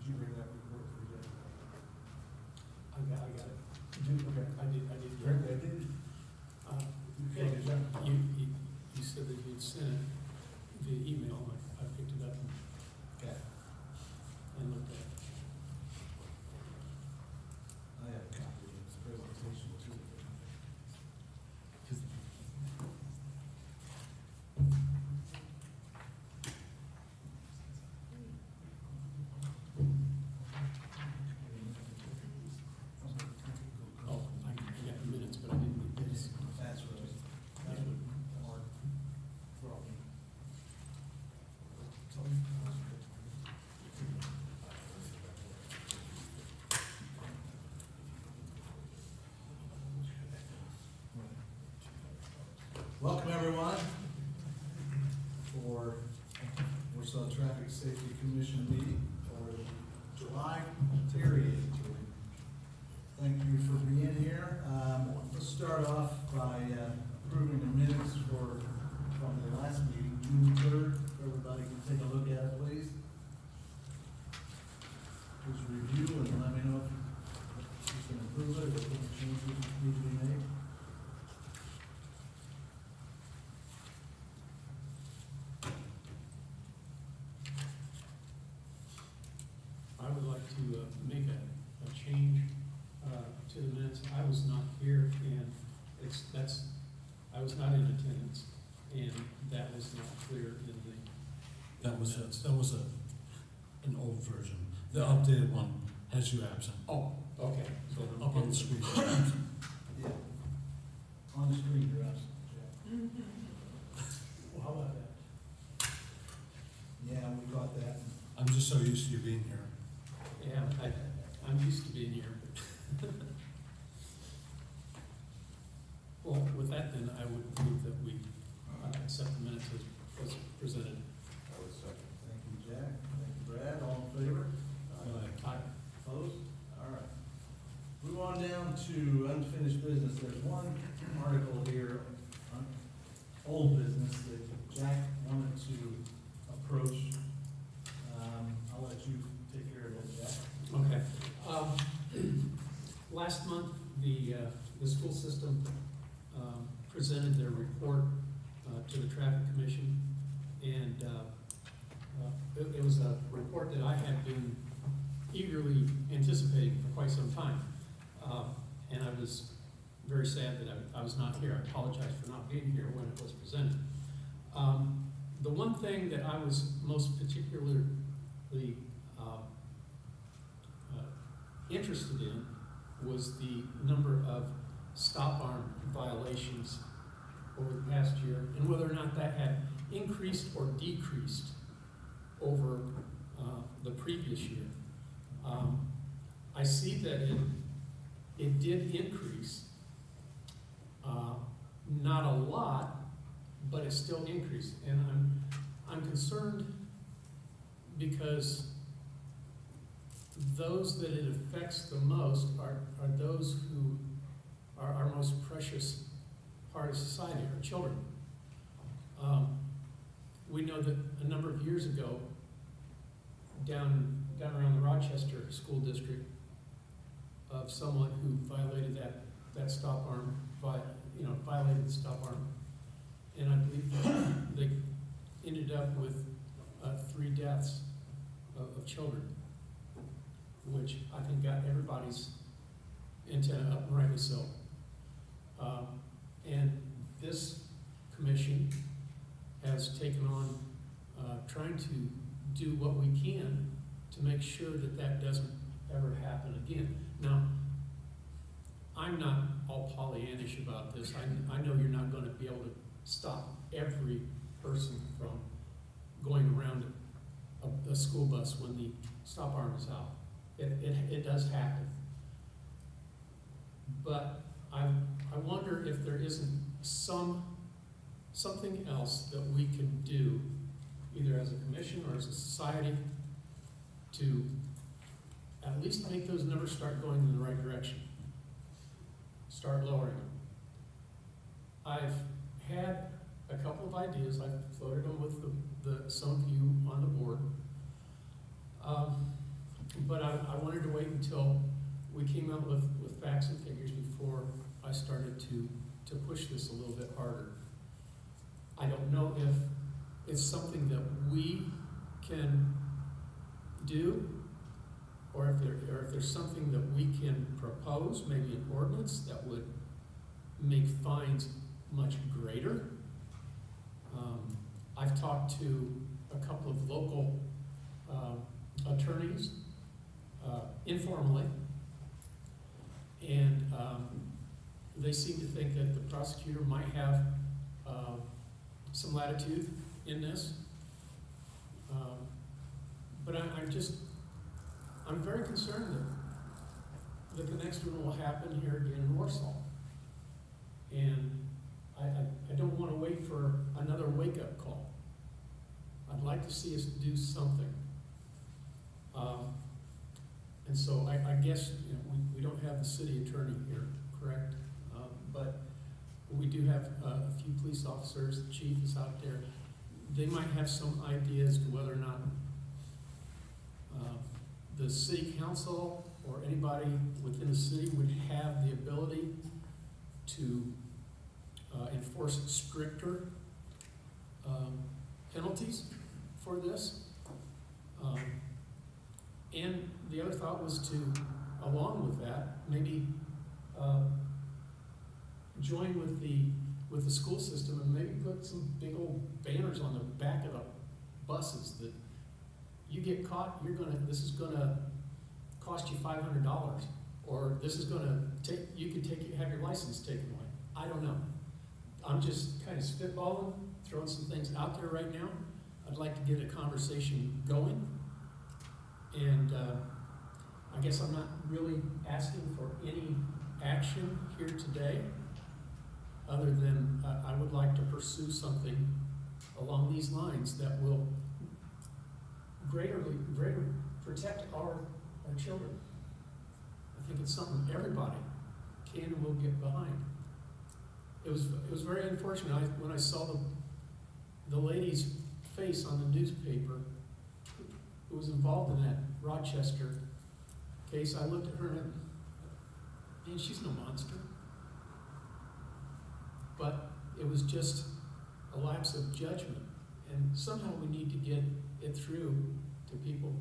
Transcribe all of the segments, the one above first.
you bring that report for you? I got it. Okay. I did. Very good. Okay, good job. You said that you'd sent it via email. I picked it up Okay. and looked at it. I have a copy of this presentation too. Oh, I got the minutes, but I didn't get this. That's what, that's what Mark brought me. Welcome, everyone, for Warsaw Traffic Safety Commission meeting for July period. Thank you for being here. Let's start off by approving the minutes from the last meeting, June 3rd. Everybody can take a look at it, please. Just review and let me know if you can approve it, if any changes need to be made. I would like to make a change to the minutes. I was not here, and I was not in attendance, and that was not clear in the. That was an old version. The updated one has you absent. Oh, okay. So Up on the screen. Yeah. On the screen, you're absent, Jack. Well, how about that? Yeah, we got that. I'm just so used to you being here. Yeah, I'm used to being here. Well, with that, then I would move that we accept the minutes as presented. I would second. Thank you, Jack. Thank you, Brad. All in favor? Aye. Opposed? All right. Move on down to unfinished business. There's one article here, old business, that Jack wanted to approach. I'll let you take care of that, Jack. Okay. Last month, the school system presented their report to the Traffic Commission, and it was a report that I had been eagerly anticipating for quite some time. And I was very sad that I was not here. I apologize for not being here when it was presented. The one thing that I was most particularly interested in was the number of stop arm violations over the past year, and whether or not that had increased or decreased over the previous year. I see that it did increase, not a lot, but it still increased, and I'm concerned because those that it affects the most are those who are our most precious part of society, our children. We know that a number of years ago, down around the Rochester School District, of someone who violated that stop arm, violated the stop arm, and I believe they ended up with 3 deaths of children, which I think got everybody's antenna up, and rightly so. And this commission has taken on trying to do what we can to make sure that that doesn't ever happen again. Now, I'm not all Pollyannish about this. I know you're not going to be able to stop every person from going around a school bus when the stop arm is out. It does happen. But I wonder if there isn't something else that we can do, either as a commission or as a society, to at least make those numbers start going in the right direction. Start lowering them. I've had a couple of ideas. I've floated them with some of you on the board. But I wanted to wait until we came out with facts and figures before I started to push this a little bit harder. I don't know if it's something that we can do, or if there's something that we can propose, maybe an ordinance that would make fines much greater. I've talked to a couple of local attorneys informally, and they seem to think that the prosecutor might have some latitude in this. But I'm very concerned that the next one will happen here again in Warsaw. And I don't want to wait for another wake-up call. I'd like to see us do something. And so I guess, you know, we don't have the city attorney here, correct? But we do have a few police officers, the chief is out there. They might have some idea as to whether or not the city council or anybody within the city would have the ability to enforce stricter penalties for this. And the other thought was to, along with that, maybe join with the school system and maybe put some big old banners on the back of the buses that you get caught, this is gonna cost you $500, or this is gonna have your license taken away. I don't know. I'm just kind of spitballing, throwing some things out there right now. I'd like to get a conversation going. And I guess I'm not really asking for any action here today, other than I would like to pursue something along these lines that will greater protect our children. I think it's something everybody can and will get behind. It was very unfortunate when I saw the lady's face on the newspaper who was involved in that Rochester case. I looked at her and went, man, she's no monster. But it was just a lapse of judgment. And somehow we need to get it through to people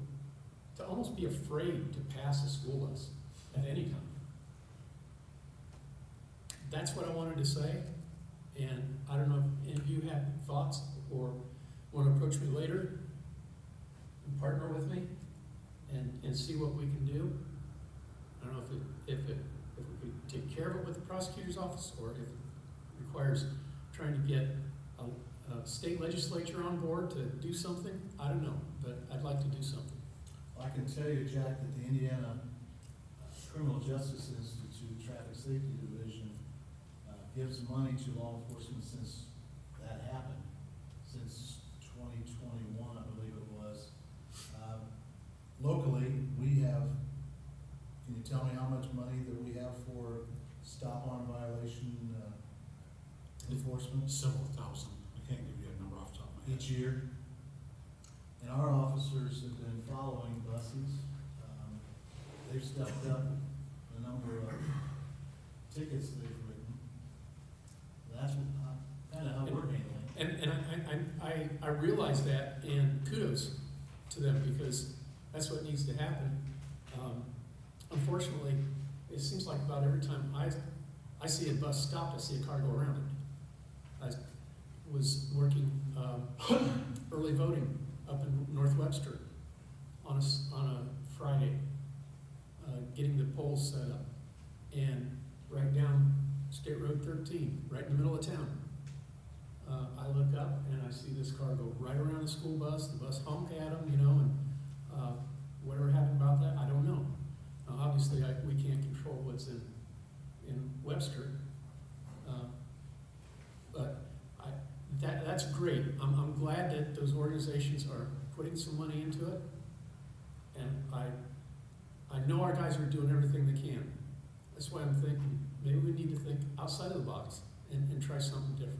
to almost be afraid to pass a school bus at any time. That's what I wanted to say. And I don't know if any of you have thoughts or want to approach me later and partner with me and see what we can do. I don't know if we could take care of it with the prosecutor's office, or if it requires trying to get a state legislature on board to do something. I don't know, but I'd like to do something. I can tell you, Jack, that the Indiana Criminal Justice Institute Traffic Safety Division gives money to law enforcement since that happened, since 2021, I believe it was. Locally, we have, can you tell me how much money that we have for stop arm violation enforcement? Several thousand. I can't give you a number off the top of my head. Each year? And our officers have been following buses. They've stepped up the number of tickets they've written. That's kind of how we're handling it. And I realize that, and kudos to them, because that's what needs to happen. Unfortunately, it seems like about every time I see a bus stopped, I see a car go around it. I was working early voting up in North Webster on a Friday, getting the polls set up, and right down State Road 13, right in the middle of town. I look up and I see this car go right around the school bus. The bus honked at them, you know, and whatever happened about that, I don't know. Now, obviously, we can't control what's in Webster, but that's great. I'm glad that those organizations are putting some money into it, and I know our guys are doing everything they can. That's why I'm thinking maybe we need to think outside of the box and try something different.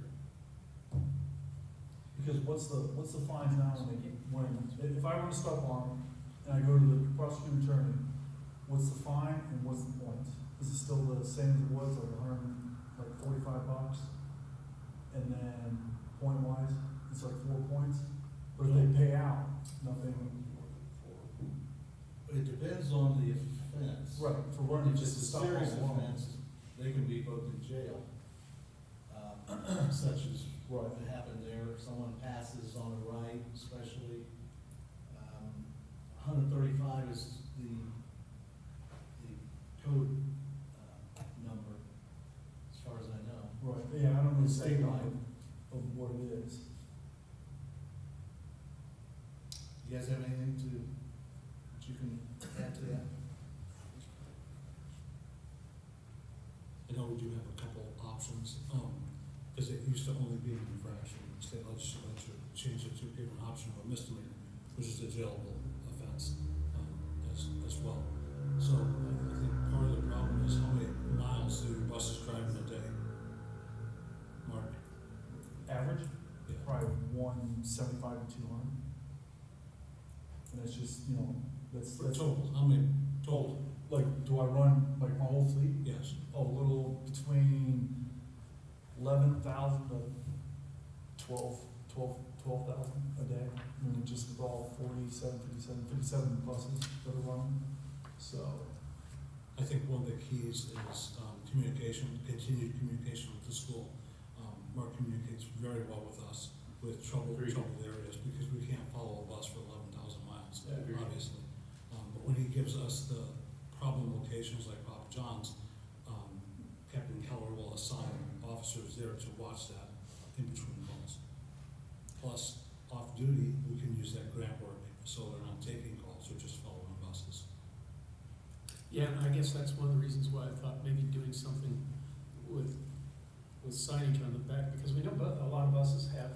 Because what's the fine now when if I were to stop arm and I go to the prosecuting attorney, what's the fine and what's the points? Is it still the same as it was, like $145? And then point wise, it's like 4 points, but if they pay out, nothing. It depends on the offense. Right, for running If just it's to a stop serious all along. offense, they can be put in jail. Such as Right. what happened there, if someone passes on a right, especially. 135 is the code, number, as far as I know. Right, yeah, I don't know the It's state statewide. of what it is. You guys have anything that you can add to that? I know we do have a couple options, because it used to only be an infraction. State legislature changed it to give an option of a misdemeanor, which is a jailable offense, as well. So I think part of the problem is how many miles do your buses drive in a day? Mark? Average, Yeah. probably 175 to 200. And that's just, For total, how many total? like, do I run like my whole fleet? Yes. A little between 11,000 to 12,000 a day. I mean, just with all 57 buses that are running. So, I think one of the keys is communication, continued communication with the school. Mark communicates very well with us with troubled areas, because we can't follow a bus for 11,000 miles, Yeah, agreed. obviously. But when he gives us the problem locations like Papa John's, Captain Keller will assign officers there to watch that in between calls. Plus, off duty, we can use that grant work, so they're not taking calls, they're just following buses. Yeah, and I guess that's one of the reasons why I thought maybe doing something with signage on the back, because we know a lot of buses have,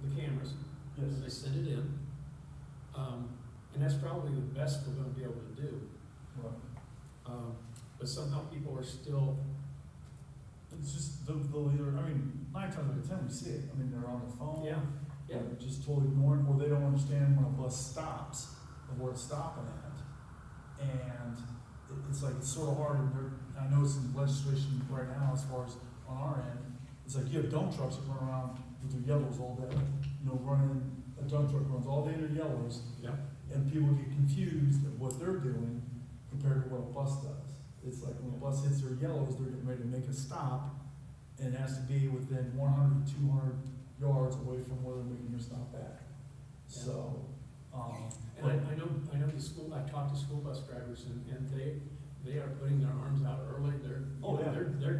the cameras. yes. They send it in. And that's probably the best we're gonna be able to do. Right. But somehow people are still, It's just, they'll either, 9 times out of 10 we see it. I mean, they're on their phone. yeah, yeah. They're just totally ignoring, or they don't understand when a bus stops, of where it's stopping at. And it's like, it's sort of hard, and I know it's in legislation right now as far as on our end. It's like you have dump trucks that run around with their yellows all day, running, a dump truck runs all day in their yellows, Yeah. and people get confused at what they're doing compared to what a bus does. It's like when a bus hits their yellows, they're getting ready to make a stop, and it has to be within 100 to 200 yards away from where they're making their stop at. So, And I know the school, I've talked to school bus drivers, and they are putting their arms out early, they're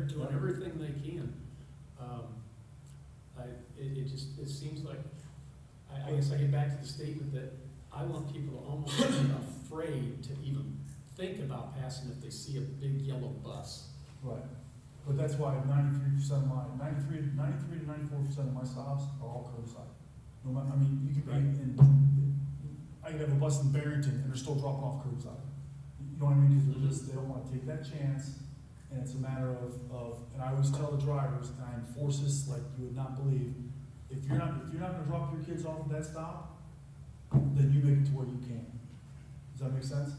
doing Yeah. everything they can. It seems like, I guess I get back to the statement that I want people to almost be afraid to even think about passing if they see a big yellow bus. right. But that's why 93% of my, 93 to 94% of my stops are all curbside. No matter, you could be I could have a bus in Barrington and they're still dropping off curbside. You know what I mean? Because they don't want to take that chance, and it's a matter of, and I always tell the drivers, and I enforce this like you would not believe, if you're not gonna drop your kids off at that stop, then you make it to where you can. Does that make sense?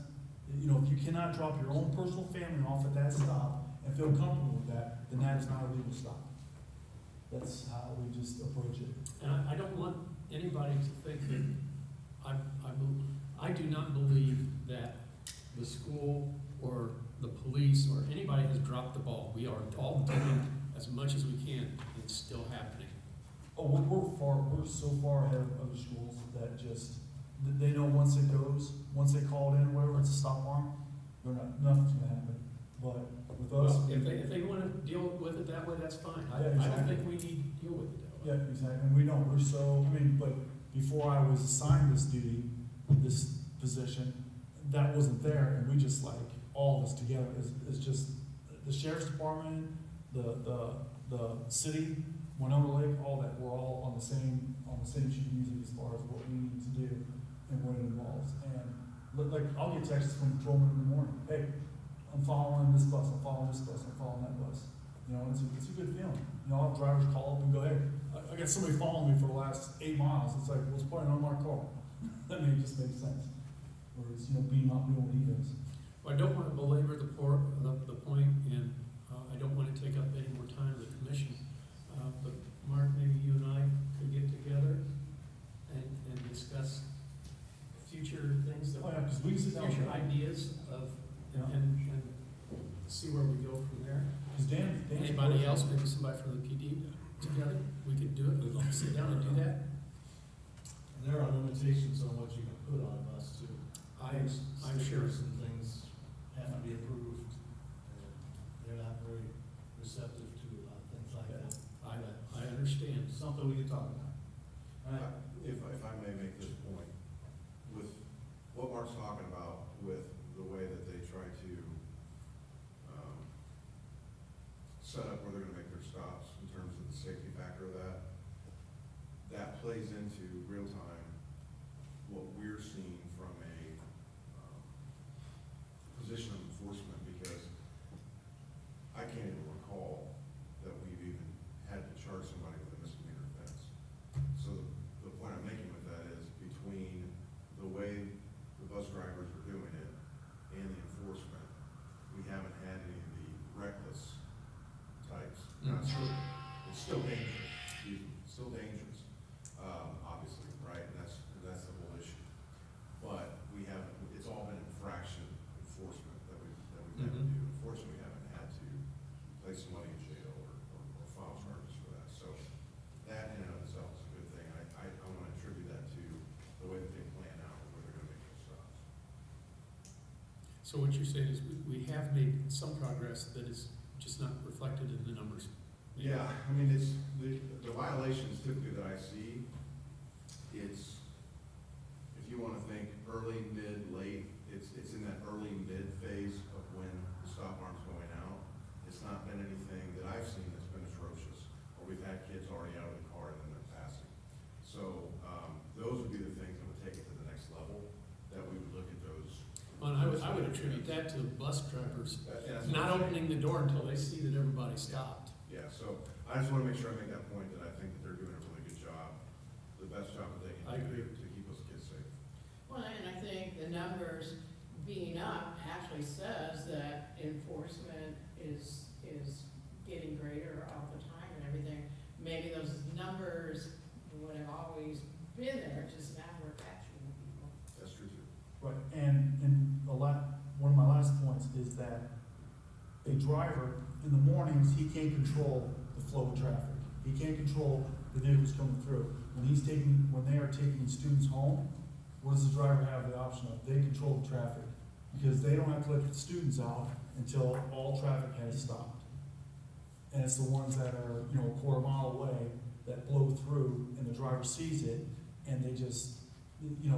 If you cannot drop your own personal family off at that stop and feel comfortable with that, then that is not a legal stop. That's how we just approach it. And I don't want anybody to think that, I do not believe that the school or the police or anybody has dropped the ball. We are all doing as much as we can, and it's still happening. Oh, we're so far ahead of other schools that just, they know once they call it in, whatever, it's a stop arm, nothing's gonna happen. But with us. Well, if they wanna deal with it that way, that's fine. I Yeah, don't exactly. think we need to deal with it that way. Yeah, exactly, and we don't, but before I was assigned this duty, this position, that wasn't there, and we just all of us together, is just, the sheriff's department, the city, Winona Lake, all that, we're all on the same sheet of music as far as what we need to do and what it involves. And I'll get texts from patrolmen in the morning, hey, I'm following this bus, I'm following this bus, I'm following that bus. It's a good feeling. I'll have drivers call up and go, hey, I got somebody following me for the last 8 miles. It's like, well, it's probably an unmarked car. that may just make sense, whereas, being not doing what he does. Well, I don't want to belabor the point, and I don't want to take up any more time of the commission. But Mark, maybe you and I could get together and discuss future things that, Oh, yeah, because we can sit down. future ideas of, Yeah. and see where we go from there. Because Dan's Anybody else, maybe somebody from the PD together, we could do it, we'd love to sit down and do that. There are limitations on what you can put on a bus too. I'm sure. Stickers and things have to be approved. They're not very receptive to things like that. I understand. Something we can talk about. All right. If I may make this point, with what Mark's talking about, with the way that they try to set up where they're gonna make their stops in terms of the safety factor of that plays into real time what we're seeing from a position of enforcement, because I can't even recall that we've even had to charge somebody with a misdemeanor offense. So the point I'm making with that is, between the way the bus drivers are doing it and the enforcement, we haven't had any of the reckless types. Now, it's still dangerous, excuse me, still dangerous, obviously, right? And that's the whole issue. But we haven't, it's all been infraction enforcement that we've had to do. Unfortunately, we haven't had to place somebody in jail or file charges for that. So that in and of itself is a good thing. I want to attribute that to the way that they plan out where they're going to make those stops. So what you're saying is we have made some progress that is just not reflected in the numbers. Yeah, I mean, it's, the violations typically that I see, it's, if you wanna think early, mid, late, it's in that early, mid phase of when the stop arm's going out. It's not been anything that I've seen that's been atrocious, or we've had kids already out of the car and then they're passing. So, those would be the things that would take it to the next level, that we would look at those. Well, and I would attribute that to the bus drivers And that's not what I'm saying. opening the door until they see that everybody stopped. Yeah, so I just wanna make sure I make that point, that I think that they're doing a really good job, the best job that they I can agree. do to keep us kids safe. Well, and I think the numbers being up actually says that enforcement is getting greater all the time and everything. Maybe those numbers would have always been there, just now we're catching people. That's true too. Right, and one of my last points is that a driver, in the mornings, he can't control the flow of traffic. He can't control the vehicles coming through. When they are taking students home, what does the driver have the option of? They control the traffic, because they don't have to let the students out until all traffic has stopped. And it's the ones that are, a quarter mile away that blow through, and the driver sees it, and they just, the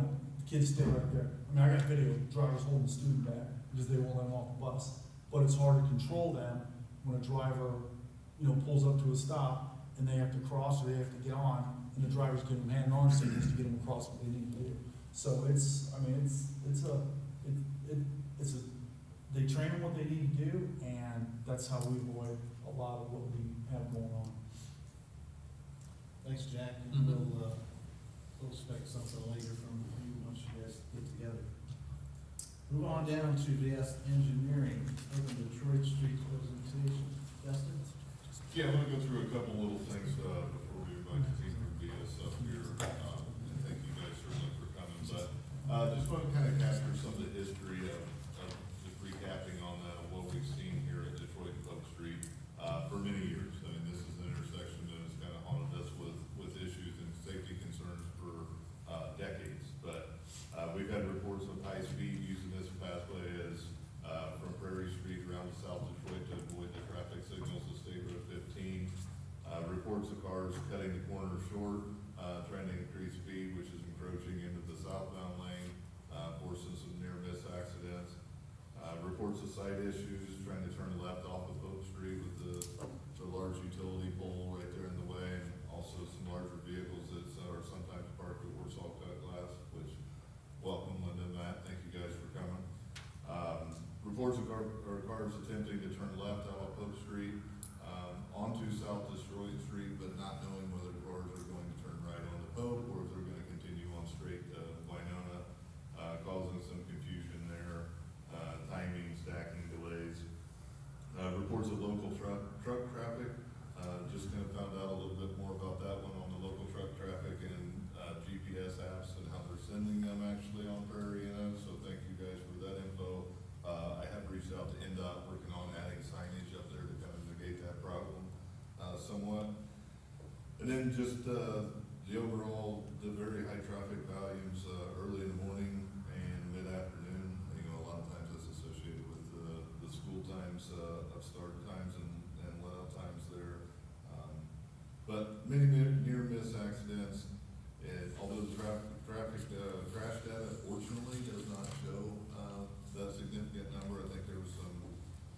kids stay right there. I mean, I got video of drivers holding the student back because they won't let them off the bus. But it's hard to control them when a driver, pulls up to a stop and they have to cross or they have to get on, and the driver's giving them hand-on signals to get them across what they need to do. So they train them what they need to do, and that's how we avoid a lot of what we have going on. Thanks, Jack. Mhm. We'll expect something later from you once you guys get together. Move on down to VS Engineering, Urban Detroit Street presentation. Justin? Yeah, I'm gonna go through a couple little things, before we invite the team from VS up here, and thank you guys certainly for coming, but, just want to kind of capture some of the history of just recapping on, what we've seen here at Detroit and Oak Street, for many years. I mean, this is an intersection that has kind of haunted us with issues and safety concerns for, decades, but, we've had reports of high speed using this pathway as, from Prairie Street around to South Detroit to avoid the traffic signals of State Road 15. Reports of cars cutting the corner short, trying to increase speed, which is encroaching into the southbound lane, forcing some near miss accidents. Reports of site issues, trying to turn left off of Oak Street with the large utility pole right there in the way, and also some larger vehicles that are sometimes parked at Warsaw Cut Glass, which, welcome Linda and Matt, thank you guys for coming. Reports of cars attempting to turn left out of Oak Street, onto South Detroit Street, but not knowing whether cars are going to turn right onto Pope or if they're gonna continue on straight to Winona. then just, the overall, the very high traffic volumes, early in the morning and mid-afternoon. You know, a lot of times that's associated with the school times, of start times and let out times there. But many near miss accidents, and although the traffic, crash data fortunately does not show, that significant number, I think there was some,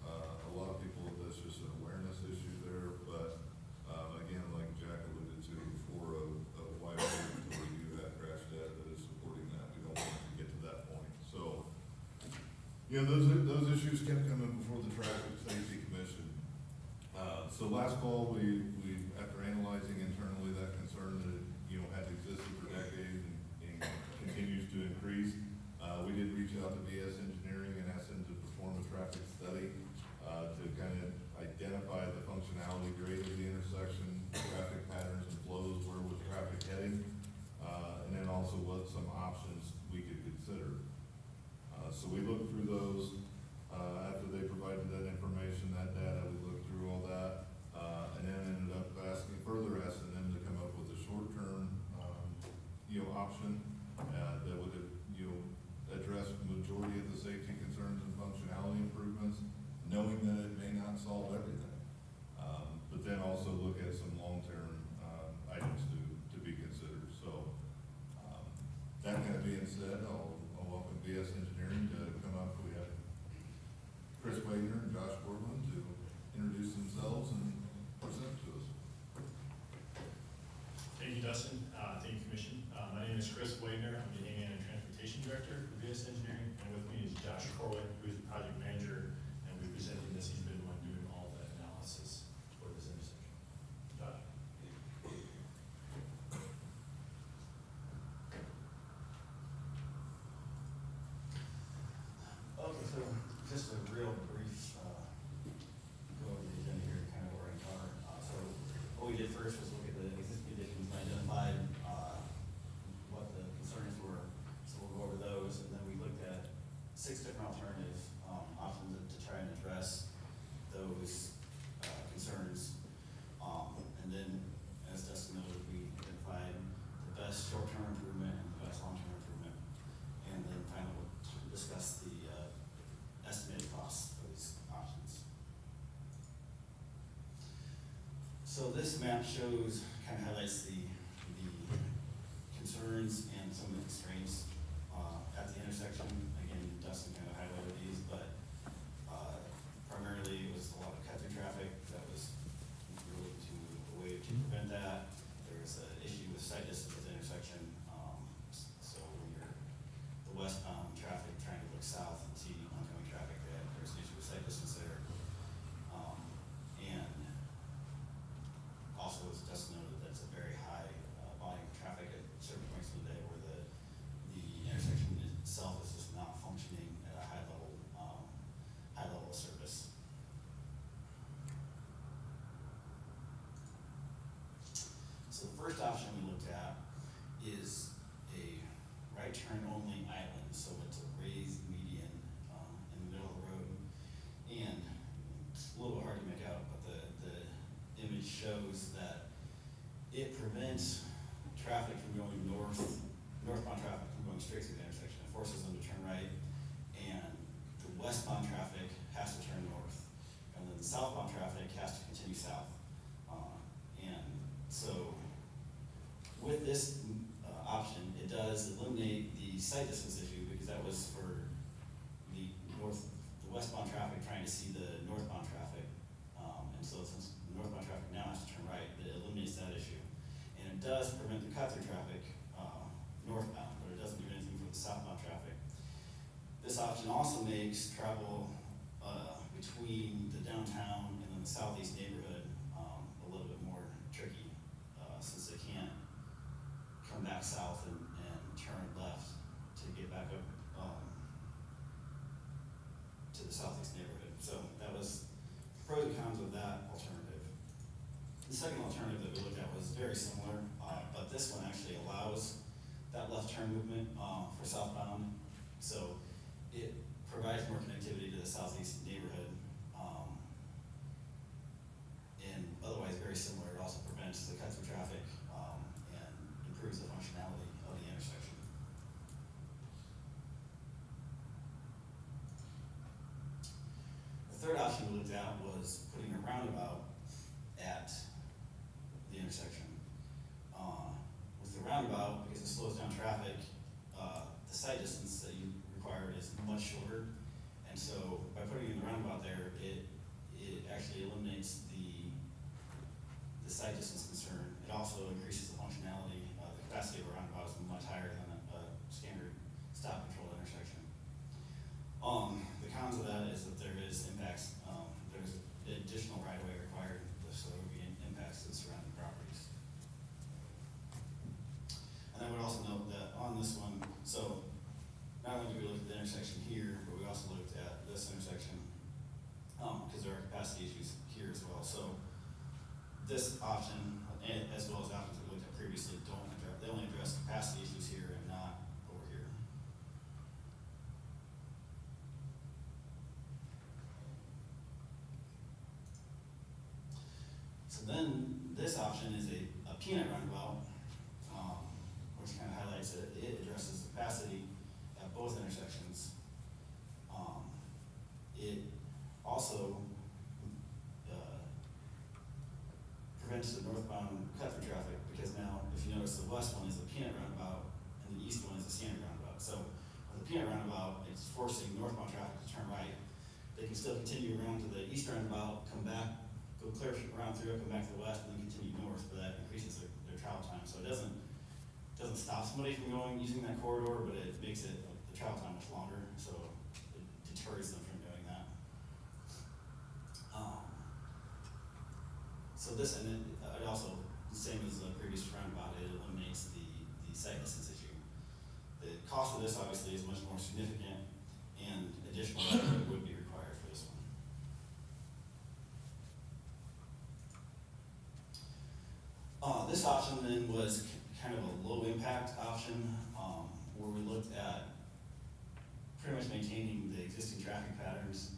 a lot of people, that's just an awareness issue there, but, again, like Jack alluded to before, of why we do have crash data that is supporting that, we don't want to get to that point, so. You know, those issues kept coming before the Traffic Safety Commission. So last fall, we, after analyzing internally that concern that, you know, had existed for decades and continues to increase, we did reach out to VS Engineering and asked them to perform a traffic study, to kind of identify the functionality grade of the intersection, traffic patterns and flows, where was traffic heading, and then also what some options we could consider. So we looked through those, after they provided that information, that data, we looked through all that, and then ended up further asking them to come up with a short-term, you know, option, that would, you know, address the majority of the safety concerns and functionality improvements, knowing that it may not solve everything. But then also look at some long-term, items to be considered, so, that kind of being said, I'll welcome VS Engineering to come up. We have Chris Wagner and Josh Borland to introduce themselves and present to us. Thank you, Dustin. Thank you, Commission. My name is Chris Wagner. I'm the Hangar and Transportation Director for VS Engineering, and with me is Josh Corwin, who's the project manager, and we're presenting this. He's been the one doing all the analysis for this intersection. Josh? Okay, so just a real brief, go over the agenda here, kind of where we are. So what we did first was look at the existing conditions, and identified, what the concerns were. So we'll go over those, and then we looked at 6 different alternative, options to try and address those, concerns. And then, as Dustin noted, we identified the best short-term improvement and the best long-term improvement. And then finally, we'll discuss the, estimated costs for these options. So this map shows, kind of highlights the concerns and some of the constraints, at the intersection. Again, Dustin kind of highlighted these, but, primarily it was a lot of cut-through traffic that was really a way to prevent that. There was an issue with sight distance at the intersection, so when you're the westbound traffic trying to look south and see oncoming traffic, there's an issue with sight distance there. And also, as Dustin noted, that's a very high, volume of traffic at certain points of the day where the intersection itself is just not functioning at a high level of service. So the first option we looked at is a right turn only island, so it's a raised median, in the middle of the road. And it's a little hard to make out, but the image shows that it prevents traffic from going northbound traffic from going straight through the intersection. It forces them to turn right, and the westbound traffic has to turn north, and then the southbound traffic has to continue south. And so with this, option, it does eliminate the sight distance issue, because that was for the westbound traffic trying to see the northbound traffic. And so since the northbound traffic now has to turn right, it eliminates that issue. And it does prevent the cut-through traffic, northbound, but it doesn't do anything for the southbound traffic. This option also makes travel, between the downtown and then the southeast neighborhood, a little bit more tricky, since they can't come back south and turn left to get back up, to the southeast neighborhood. So that was pros and cons of that alternative. The second alternative that we looked at was very similar, but this one actually allows that left turn movement, for southbound. So it provides more connectivity to the southeast neighborhood, and otherwise very similar. It also prevents the cut-through traffic, improves the functionality of the intersection. The third option we looked at was putting a roundabout at the intersection. With the roundabout, because it slows down traffic, the sight distance that you require is much shorter. And so by putting in the roundabout there, it actually eliminates the sight distance concern. It also increases the functionality. The capacity of a roundabout is much higher than a standard stop controlled intersection. The cons of that is that there is impacts, there's additional right of way required, so there would be impacts to the surrounding properties. And I would also note that on this one, so not only did we look at the intersection here, but we also looked at this intersection, because there are capacity issues here as well. So this option, as well as options we looked at previously, they only address capacity issues here and not over here. So then, this option is a peanut roundabout, which kind of highlights that it addresses capacity at both intersections. It also prevents the northbound cut-through traffic, because now, if you notice, the west one is a peanut roundabout, and the east one is a standard roundabout. So, with the peanut roundabout, it's forcing northbound traffic to turn right. They can still continue around to the east roundabout, come back, go clear around through, come back to the west, and then continue north, but that increases their travel time. So it doesn't stop somebody from using that corridor, but it makes the travel time much longer, so it deters them from doing that. So this, and it also, the same as the previous roundabout, it eliminates the sight distance issue. The cost of this obviously is much more significant, and additional effort would be required for this one. This option then was kind of a low impact option, where we looked at pretty much maintaining the existing traffic patterns,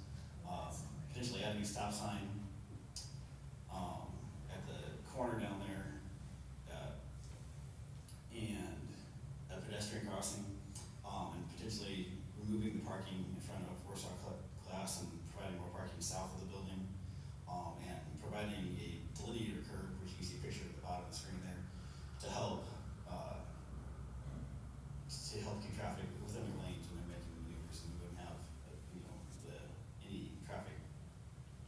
potentially adding a stop sign at the corner down there, and a pedestrian crossing, and potentially removing the parking in front of Warsaw class and providing more parking south of the building, and providing a delineator curve, which you can see a picture at the bottom of the screen there, to help keep traffic within their lanes when they're making maneuvers, and we wouldn't have any traffic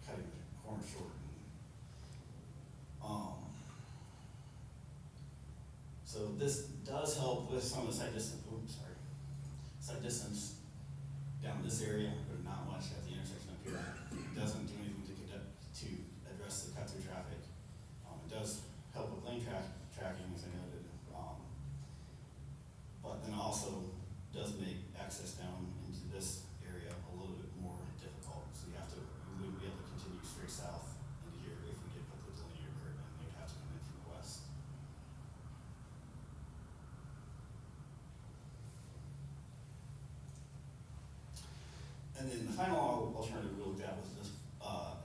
cutting the corner short. So this does help with some of the sight distance down this area, but not much at the intersection up here. It doesn't do anything to address the cut-through traffic. It does help with lane tracking, as I noted, but then also does make access down into this area a little bit more difficult. So we wouldn't be able to continue straight south into here if we did put the delineator curve in. You'd have to come in from the west. And then the final alternative we looked at was just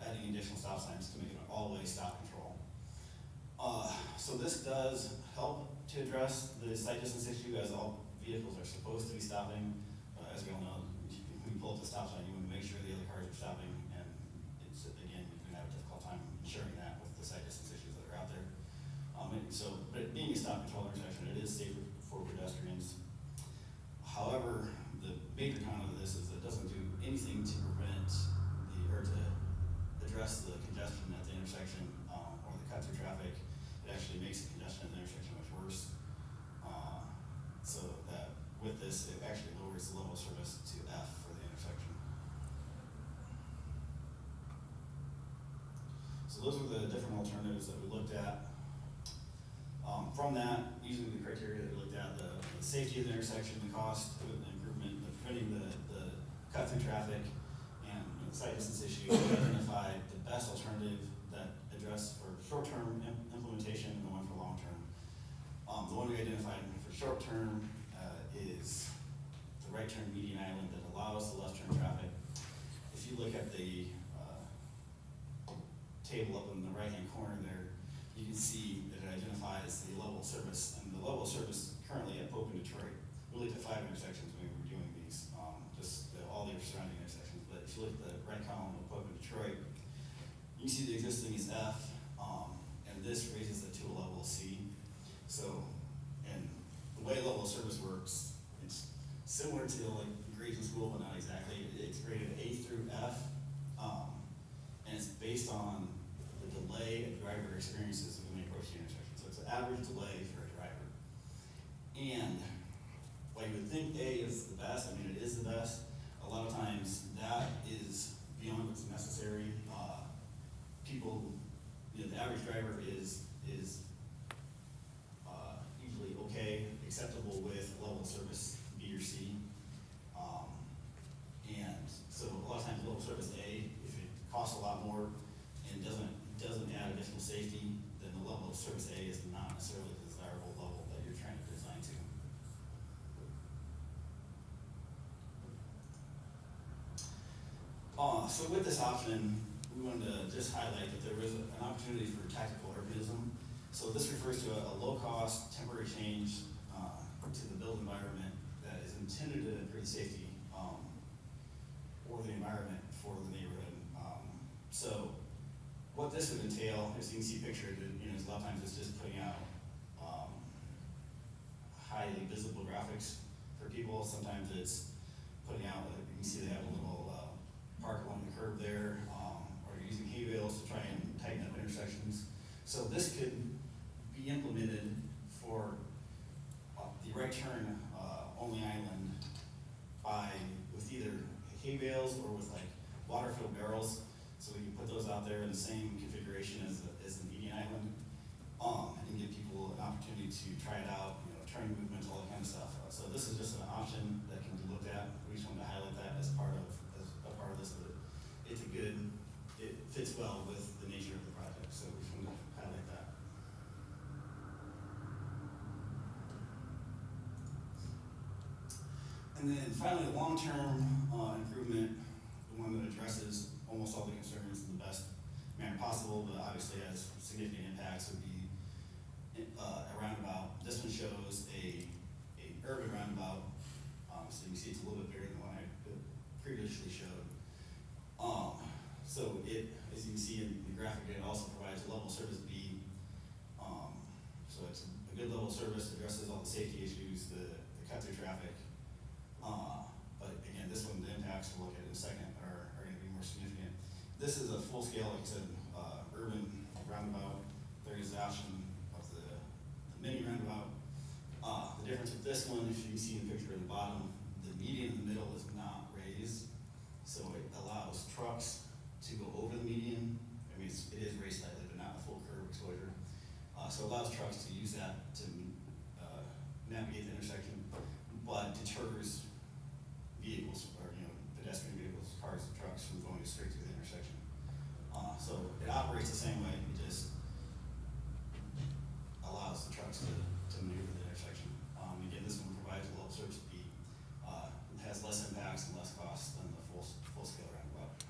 adding additional stop signs to make it an all-way stop control. So this does help to address the sight distance issue, as all vehicles are supposed to be stopping. As we all know, when you pull up the stop sign, you want to make sure the other cars are stopping, and it's, again, you're going to have a difficult time ensuring that with the sight distance issues that are out there. But it being a stop control intersection, it is safer for pedestrians. However, the major con of this is that it doesn't do anything to prevent to address the congestion at the intersection, or the cut-through traffic. It actually makes the congestion at the intersection much worse. So that with this, it actually lowers the level of service to F for the intersection. So those were the different alternatives that we looked at. From that, using the criteria that we looked at, the safety of the intersection, the cost of the improvement, preventing the cut-through traffic, and the sight distance issue, we identified the best alternative that addressed for short-term implementation and the one for long-term. The one we identified for short-term is the right-turn median island that allows the left-turn traffic. If you look at the table up in the right-hand corner there, you can see that it identifies the level of service and the level of service currently at Pope and Detroit, we looked at 5 intersections when we were doing these, all the surrounding intersections, but if you look at the right column of Pope and Detroit, you see the existing is F, and this raises it to a level of C. So, and the way level of service works, it's similar to like grades in school, but not exactly. It's graded A through F, and it's based on the delay a driver experiences when they approach the intersection. So it's an average delay for a driver. And while you would think A is the best, I mean, it is the best, a lot of times that is beyond what's necessary. People, you know, the average driver is usually okay, acceptable with level of service B or C. And so a lot of times level of service A, if it costs a lot more and doesn't add additional safety, then the level of service A is not necessarily the desirable level that you're trying to design to. So with this option, we wanted to just highlight that there is an opportunity for tactical urbanism. So this refers to a low-cost temporary change to the built environment that is intended to improve safety or the environment for the neighborhood. So what this would entail, as you can see pictured, you know, a lot of times it's just putting out highly visible graphics for people. Sometimes it's putting out, you can see they have a little park along the curb there, or using hay bales to try and tighten up intersections. So this could be implemented for the right turn only island with either hay bales or with like water-filled barrels. So we can put those out there in the same configuration as the median island, and give people an opportunity to try it out, you know, turn movements, all that kind of stuff. So this is just an option that can be looked at. We just wanted to highlight that as part of this, but it fits well with the nature of the project, so we just wanted to highlight that. And then finally, long-term improvement, the one that addresses almost all the concerns in the best manner possible, but obviously has significant impacts, would be a roundabout. This one shows a urban roundabout, so you can see it's a little bit bigger than the one I previously showed. So it, as you can see in the graphic, it also provides a level of service B. So it's a good level of service, addresses all the safety issues, the cut-through traffic. But again, this one, the impacts we'll look at in a second are going to be more significant. This is a full-scale, like I said, urban roundabout. There is the option of the mini roundabout. The difference with this one, if you can see in the picture at the bottom, the median in the middle is not raised. So it allows trucks to go over the median. I mean, it is raised slightly, but not a full curve exposure. So it allows trucks to use that to navigate the intersection, but deters vehicles, or pedestrian vehicles, cars and trucks from going straight through the intersection. So it operates the same way, it just allows the trucks to maneuver the intersection. Again, this one provides a level of service speed. It has less impacts and less costs than the full-scale roundabout.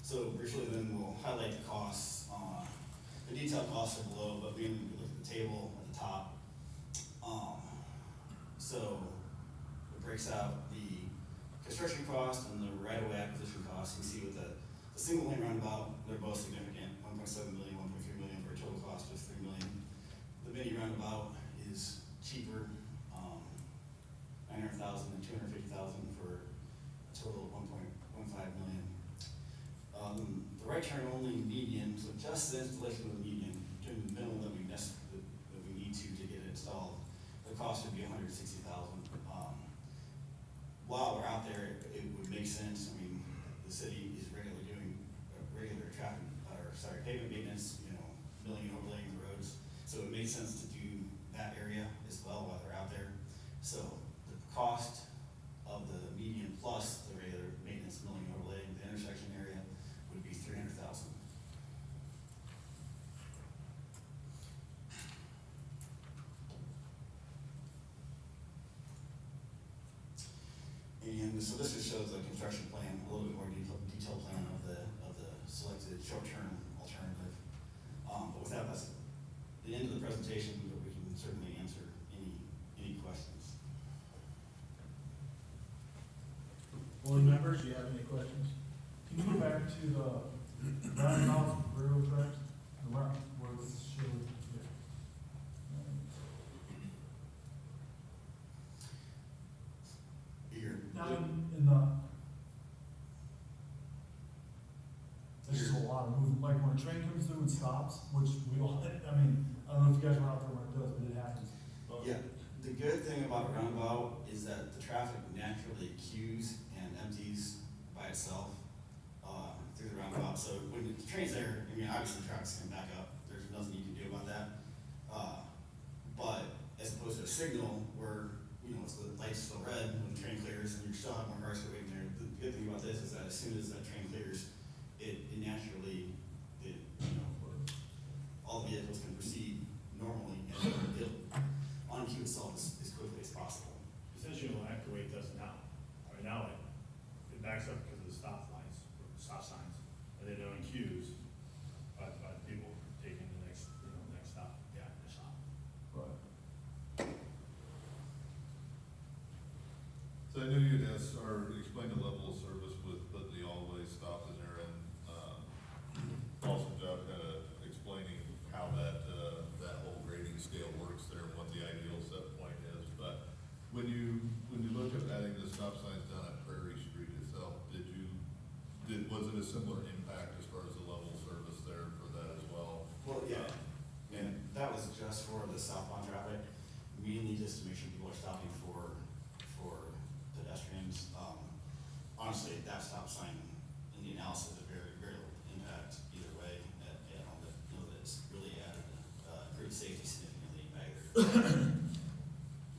So briefly then we'll highlight the costs. The detailed costs are below, but we look at the table at the top. So it breaks out the construction cost and the right-of-way acquisition cost. You can see with the single lane roundabout, they're both significant, 1.7 million, 1.3 million for a total cost of 3 million. The mini roundabout is cheaper, 900,000 and 250,000 for a total of 1.15 million. The right turn only median, so just the installation of the median, doing the minimum that we need to get it installed, the cost would be 160,000. While we're out there, it would make sense. I mean, the city is regularly doing regular pavement maintenance, milling and overlaying the roads. So it makes sense to do that area as well while they're out there. So the cost of the median plus the regular maintenance, milling and overlaying the intersection area would be 300,000. And so this just shows a construction plan, a little bit more detailed plan of the selected short-term alternative. But with that, that's the end of the presentation, but we can certainly answer any questions. Board members, do you have any questions? Can you go back to the roundhouse railroad tracks, the round, where it's showed, Here. Now, in the, this is a lot of movement, like when a train comes through and stops, which we all, I mean, I don't know if you guys were out there when it does, but it happens. Yeah, the good thing about a roundabout is that the traffic naturally queues and empties by itself, through the roundabout. So when the train's there, I mean, obviously the traffic's gonna back up, there's nothing you can do about that. But as opposed to a signal where, you know, it's the light's still red when the train clears and you still have more cars waiting there. The good thing about this is that as soon as that train clears, it naturally, all the vehicles can proceed normally and it'll unqueue itself as quickly as possible. Essentially, it'll act the way it does now. Right now, it backs up because of the stop lines, or stop signs, and then it unqueues by the people taking the next stop, the stop. Right. So I know you'd asked, or explained the level of service with putting the all-way stop in there, and, awesome job kind of explaining how that whole grading scale works there and what the ideal set point is. But when you look at adding the stop signs down at Prairie Street itself, was it a similar impact as far as the level of service there for that as well? Well, yeah, and that was just for the southbound traffic, mainly just to make sure people are stopping for pedestrians. Honestly, that stop sign in the analysis is very, very little impact either way. I don't know that it's really added, great safety significantly either.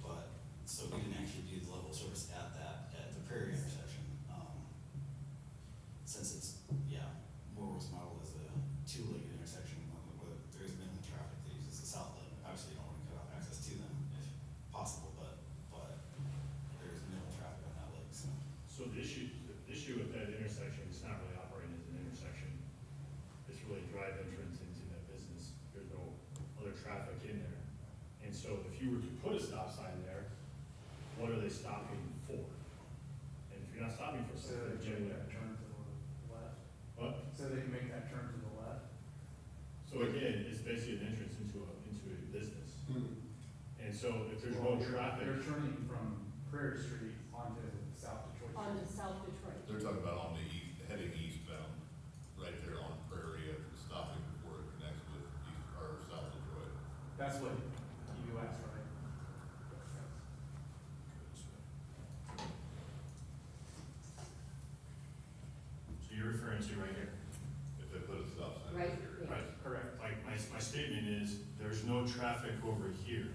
But, so we didn't actually do the level of service at the Prairie intersection. Since it's, more was modeled as a two-legged intersection, where there's minimum traffic that uses the south lane. Obviously, you don't want to cut off access to them if possible, but there's minimal traffic on that leg, so. So the issue with that intersection, it's not really operating as an intersection. It's really a drive entrance into that business. There's no other traffic in there. And so if you were to put a stop sign there, what are they stopping for? And if you're not stopping for So something, they can generally, make that turn to the left. what? So they can make that turn to the left. So again, it's basically an entrance into a business. And so if there's no traffic, They're turning from Prairie Street onto South Detroit. On the South Detroit. They're talking about on the east, heading eastbound, right there on Prairie, stopping before it connects with east or South Detroit. That's what you asked, right? so you're referring to right here. If they put a stop sign Right here. there. Right. Correct. My statement is, there's no traffic over here.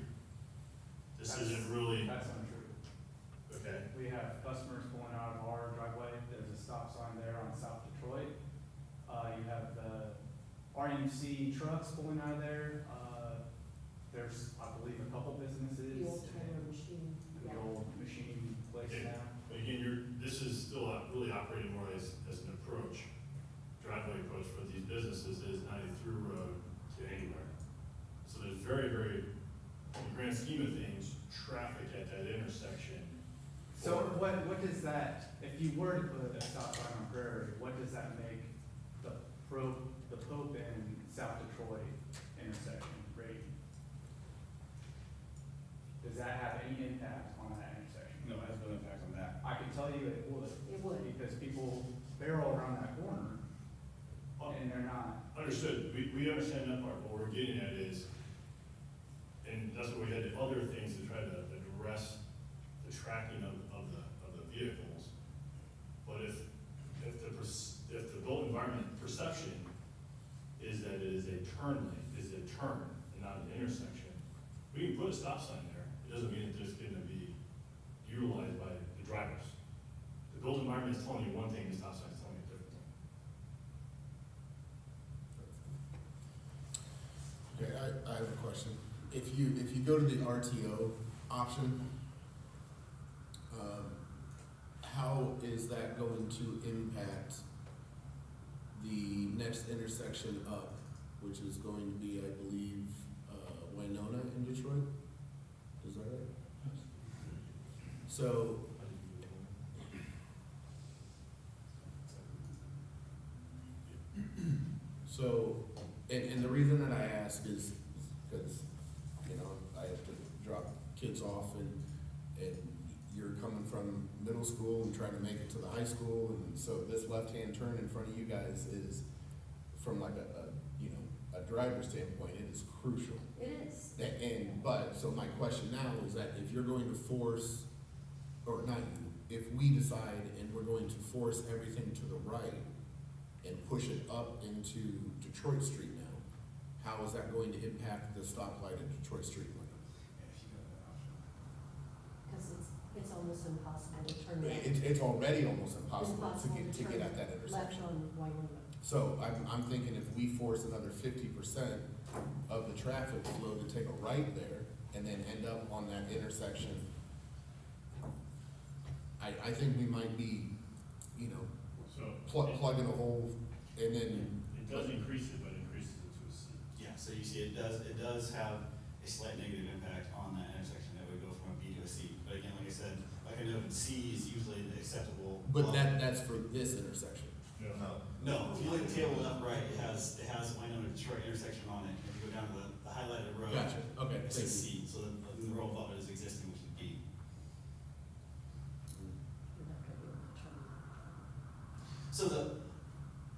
This That's- isn't really, That's untrue. okay, We have customers pulling out of our driveway. There's a stop sign there on South Detroit. You have the RMC trucks pulling out of there. There's, I believe, a couple businesses. The old Taylor machine, The yeah. old machine place Okay. now. but again, this is still really operating more as an approach, driveway approach for these businesses, is not a through road to anywhere. So there's very, very, in the grand scheme of things, traffic at that intersection. So for- what does that, if you were to put a stop sign on Prairie, what does that make the Pope and South Detroit intersection rating? Does that have any impact on that intersection? No, it has no impact on that. I can tell you it would. It would. Because people barrel around that corner and they're not. Understood, we understand that part, what we're getting at is, and that's what we had the other things to try to address the tracking of the vehicles. But if the built environment perception is that it is a turn lane, is a turn and not an intersection, we can put a stop sign there, it doesn't mean that it's gonna be utilized by the drivers. The built environment is telling you one thing, the stop sign is telling you a different thing. Okay, I have a question. If you go to the RTO option, how is that going to impact the next intersection up which is going to be, I believe, Winona in Detroit. Is that right? So, and the reason that I ask is because, you know, I have to drop kids off and you're coming from middle school and trying to make it to the high school, and so this left-hand turn in front of you guys is, from like a driver's standpoint, it is crucial. It is. But, so my question now is that if you're going to force, or not you, if we decide and we're going to force everything to the right and push it up into Detroit Street now, how is that going to impact the stoplight at Detroit Street lane? Because it's almost impossible to turn left. It's already almost impossible Impossible to turn get at that Left intersection. on Wyoming. So I'm thinking if we force another 50% of the traffic flow to take a right there and then end up on that intersection, I think we might be, you know, So. plugging a hole and then. It does increase it, but increases it to a C. Yeah, so you see, it does have a slight negative impact on that intersection, that would go from a B to a C. But again, like I said, like I noted, C is usually the acceptable. But that's for this intersection. No. No, if you look at the table up right, it has Winona Detroit intersection on it. If you go down to the highlighted road. Gotcha, okay, It thank says you. C, so the row above it is existing, which is B. You'd have to be able to turn. So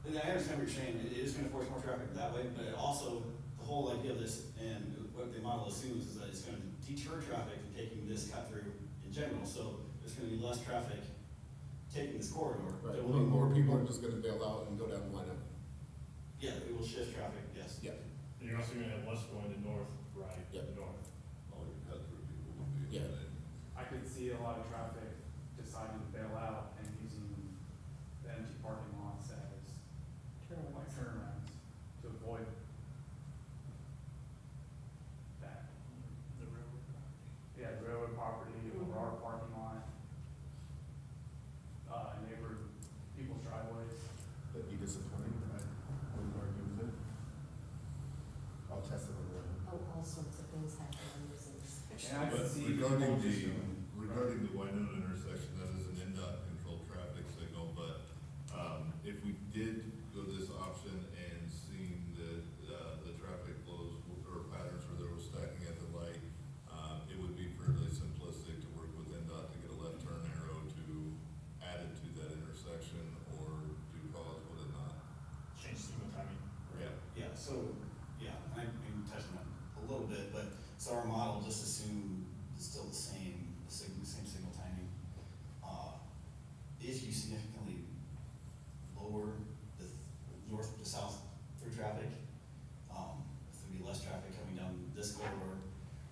and I understand what you're saying, it is gonna force more traffic that way, but it also, the whole idea of this, and what the model assumes is that it's gonna deter traffic from taking this cut through in general, so there's gonna be less traffic taking this corridor. Right, There will be more people are just gonna bail out and go down the lineup. Yeah, it will shift traffic, yes. Yeah, And you're also gonna have less going to north, right, Yep. north. All your cut-through people will be. Yeah. I could see a lot of traffic deciding to bail out and using the empty parking lots as Turn like left. turnarounds to avoid that. The railroad property. Yeah, the railroad property or our parking lot, neighbor, people's driveways. that'd be disappointing, but I wouldn't argue with it. I'll test it on the road. All sorts of things happen on these things. And I could But see regarding people just- regarding the Winona intersection, that is an NDOT controlled traffic signal, but, if we did go this option and seeing that, the traffic flows or patterns where there was stacking at the light, it would be fairly simplistic to work with NDOT to get a left turn arrow to add it to that intersection, or do cause, would it not? Change signal timing. Yeah. Yeah, so, yeah, I can touch on that a little bit, but, so our model just assumed it's still the same signal timing. If you significantly lower the north to south through traffic, if there'd be less traffic coming down this corridor,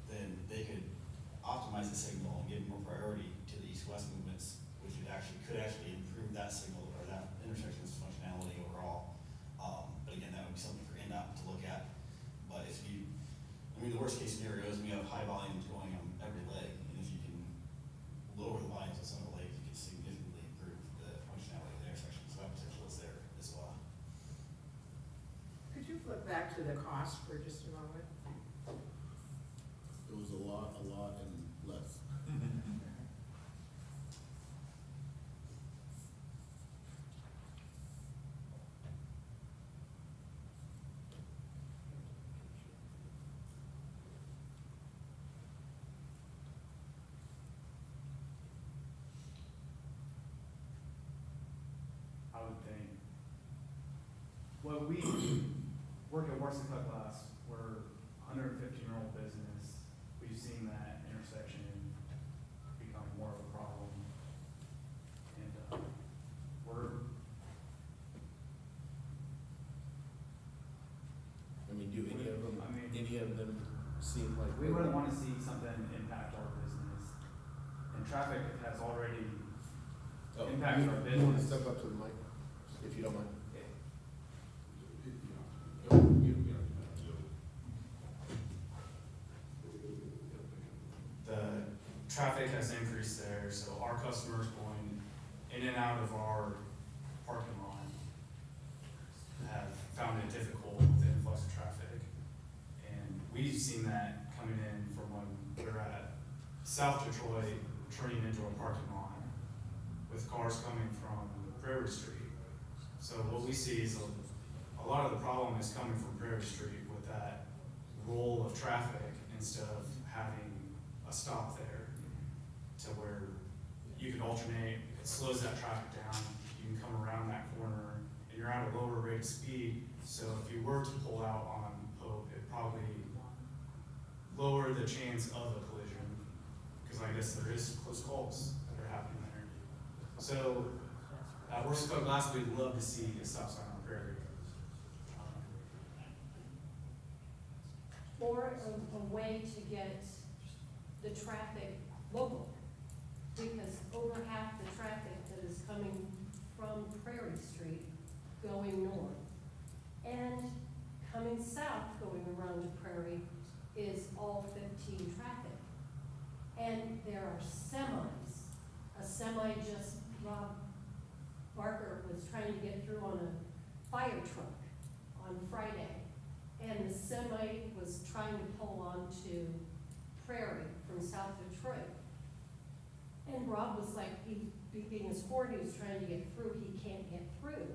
then they could optimize the signal and give more priority to the east-west movements, which could actually improve that signal or that intersection's functionality overall. But again, that would be something for NDOT to look at. But if you, the worst case scenario is we have high volumes going on every leg, and if you can lower the volumes on some of the legs, you can significantly improve the functionality of the intersection, so that potential is there as well. Could you flip back to the cost for just a moment? It was a lot, and less. I would think. Well, we work at Warsaw Glass, we're a 115-year-old business. We've seen that intersection become more of a problem. And, I mean, do any of them, I mean- any of them seem like? we wouldn't wanna see something impact our business. And traffic has already, Oh, impact you- our You wanna business. step up to the mic, if you don't mind? the traffic has increased there, so our customers going in and out of our parking lot have found it difficult with the influx of traffic we've seen that coming in from when we're at South Detroit, turning into a parking lot with cars coming from Prairie Street. So what we see is a lot of the problem is coming from Prairie Street with that roll of traffic instead of having a stop there to where you can alternate, it slows that traffic down, you can come around that corner, and you're at a lower rate of speed. So if you were to pull out on Pope, it'd probably lower the chance of a collision, because I guess there is close calls that are happening there. So, at Warsaw Glass, we'd love to see a stop sign on Prairie. Or a way to get the traffic local, because over half the traffic that is coming from Prairie Street going north and coming south going around to Prairie is all 15 traffic. And there are semis. A semi just, Rob Barker was trying to get through on a fire truck on Friday. And the semi was trying to pull onto Prairie from South Detroit. And Rob was like, he beeping his horn, he was trying to get through, he can't get through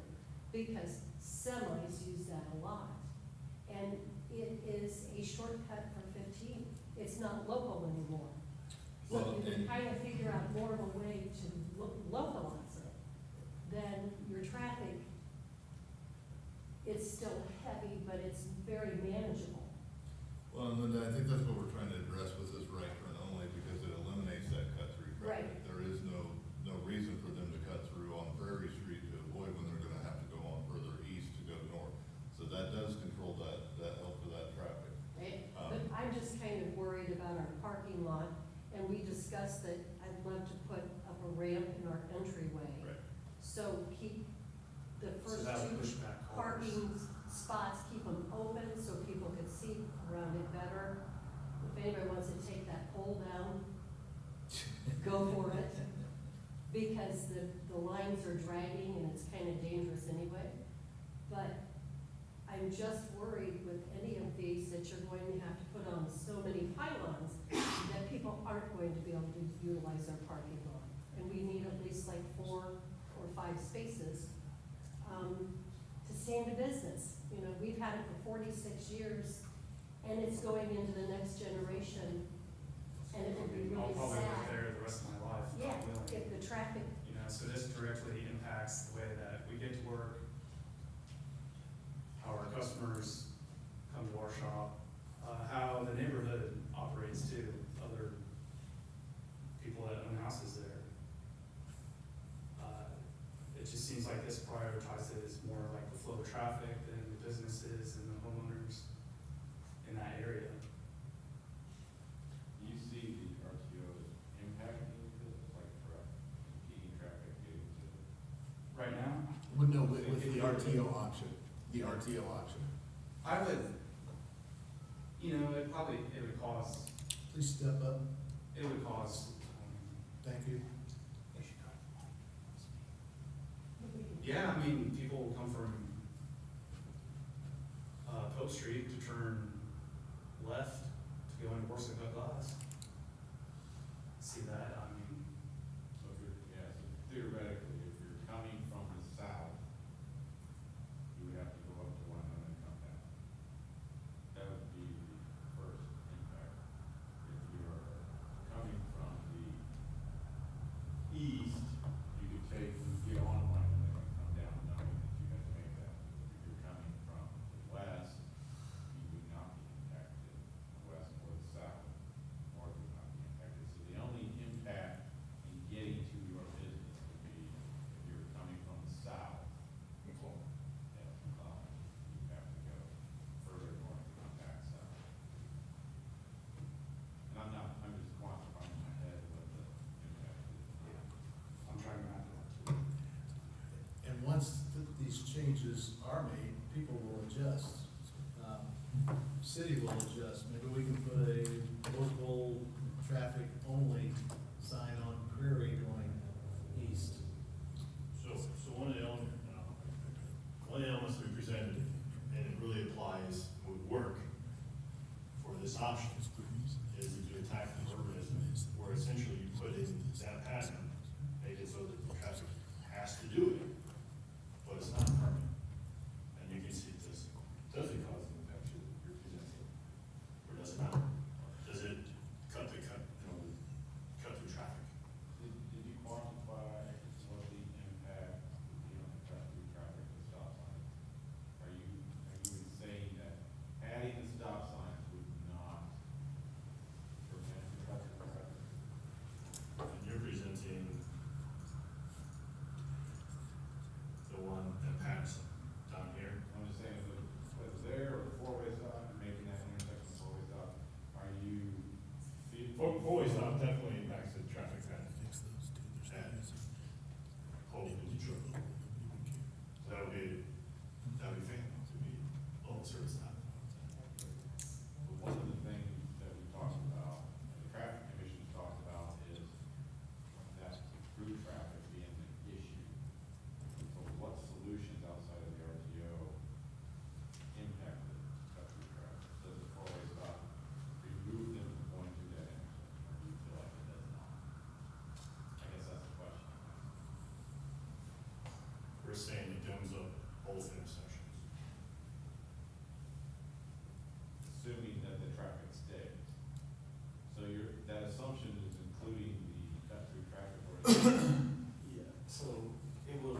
because semis use that a lot. And it is a shortcut for 15. It's not local anymore. So Well, if you can and- kind of figure out more of a way to localize it, then your traffic is still heavy, but it's very manageable. Well, and Linda, I think that's what we're trying to address with this right turn only, because it eliminates that cut-through traffic. Right. There is no reason for them to cut through on Prairie Street to avoid when they're gonna have to go on further east to go north. So that does control that help for that traffic. Right? But I'm just kind of worried about our parking lot, and we discussed that I'd love to put up a ramp in our entryway. Right. So keep the So first that would push two back cars. parking spots, keep them open so people could see around it better. If anybody wants to take that pole down, go for it. Because the lines are dragging and it's kind of dangerous anyway. But I'm just worried with any of these that you're going to have to put on so many pylons that people aren't going to be able to utilize their parking lot. And we need at least like 4 or 5 spaces to stay in business. You know, we've had it for 46 years and it's going into the next generation. And it would be I'll really probably work sad. there the rest of my life. Yeah, God willing. if the traffic, You know, so this directly impacts the way that we get to work, how our customers come to our shop, how the neighborhood operates too, other people that own houses there. It just seems like this prioritizes more like the flow of traffic than the businesses and the homeowners in that area. Do you see the RTO as impacting this, like impeding traffic getting to? Right now, Well, no, with the RTO option, I would, you know, it would cause, Please step up. Thank you. yeah, I mean, people will come from, Pope Street to turn left to go into Warsaw Glass. See that, I mean, So if you're, yeah, so theoretically, if you're coming from the south, you would have to go up to one and then come down. That would be the first impact. If you're coming from the east, you could get on one and then come down knowing that you had to make that. If you're coming from the west, you would not be impacted, the west or the south, north would not be impacted. So the only impact in getting to your business would be if you're coming from the south. You have to go further north to come back south. And I'm just quantifying in my head what the impact is. I'm trying to map it out. And once these changes are made, people will adjust. City will adjust. Maybe we can put a local traffic only sign on Prairie going east. So one of the elements we presented, and it really applies, would work for this four-way stop definitely impacts the traffic pattern. Fix those two, they're And still using. Hope is true. So that would be fantastic to be low service time. But one of the things that we talked about, and the traffic commission talked about, is that through traffic being an issue. So what solutions outside of the RTO impact the through traffic? Does the four-way stop remove them from going through that intersection, or do you feel like it does not? I guess that's the question. We're saying it dooms up both intersections. Assuming that the traffic stays. So that assumption is including the cut-through traffic or? Yeah, so it will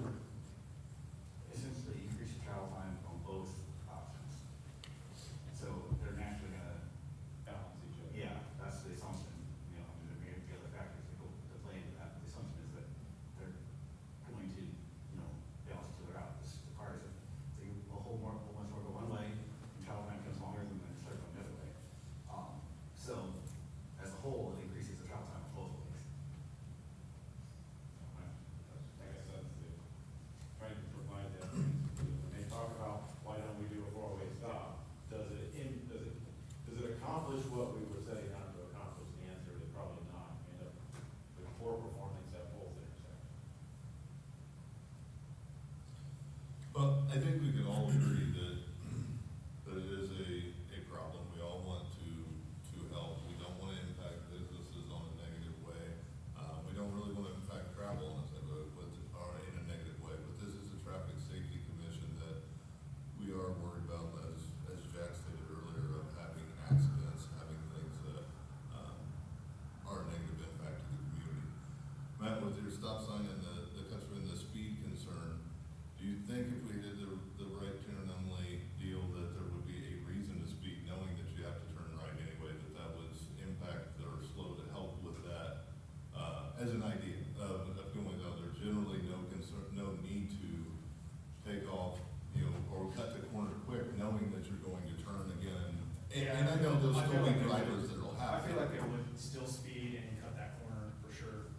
essentially increase the travel time on both options. So they're naturally gonna, balance each other? yeah, that's the assumption, you know, and then we have the other factors that go to play into that. The assumption is that they're going to, you know, balance each other out. This requires that they a whole much more go one way, and travel time becomes longer than when they start going the other way. So as a whole, it increases the travel time on both ways. I guess that's the, trying to provide that, when they talk about why don't we do a four-way stop, does it accomplish what we were setting out to accomplish? The answer is probably not. We end up with poor performance at both intersections. But I think we can all agree that it is a problem. We all want to help. We don't want to impact businesses on a negative way. We don't really want to impact travel on or in a negative way. But this is a traffic safety commission that we are worried about, as Jack stated earlier, of having accidents, having things that are a negative impact to the community. Matt, with your stop sign and the country and the speed concern, do you think if we did the right turn only deal that there would be a reason to speed, knowing that you have to turn right anyway, that would impact or slow to help with that? As an idea of going down there, generally no concern, no need to take off, or cut the corner quick, knowing that you're going to turn again. And I know there'll still be drivers that'll I have. feel like it would still speed and cut that corner for sure.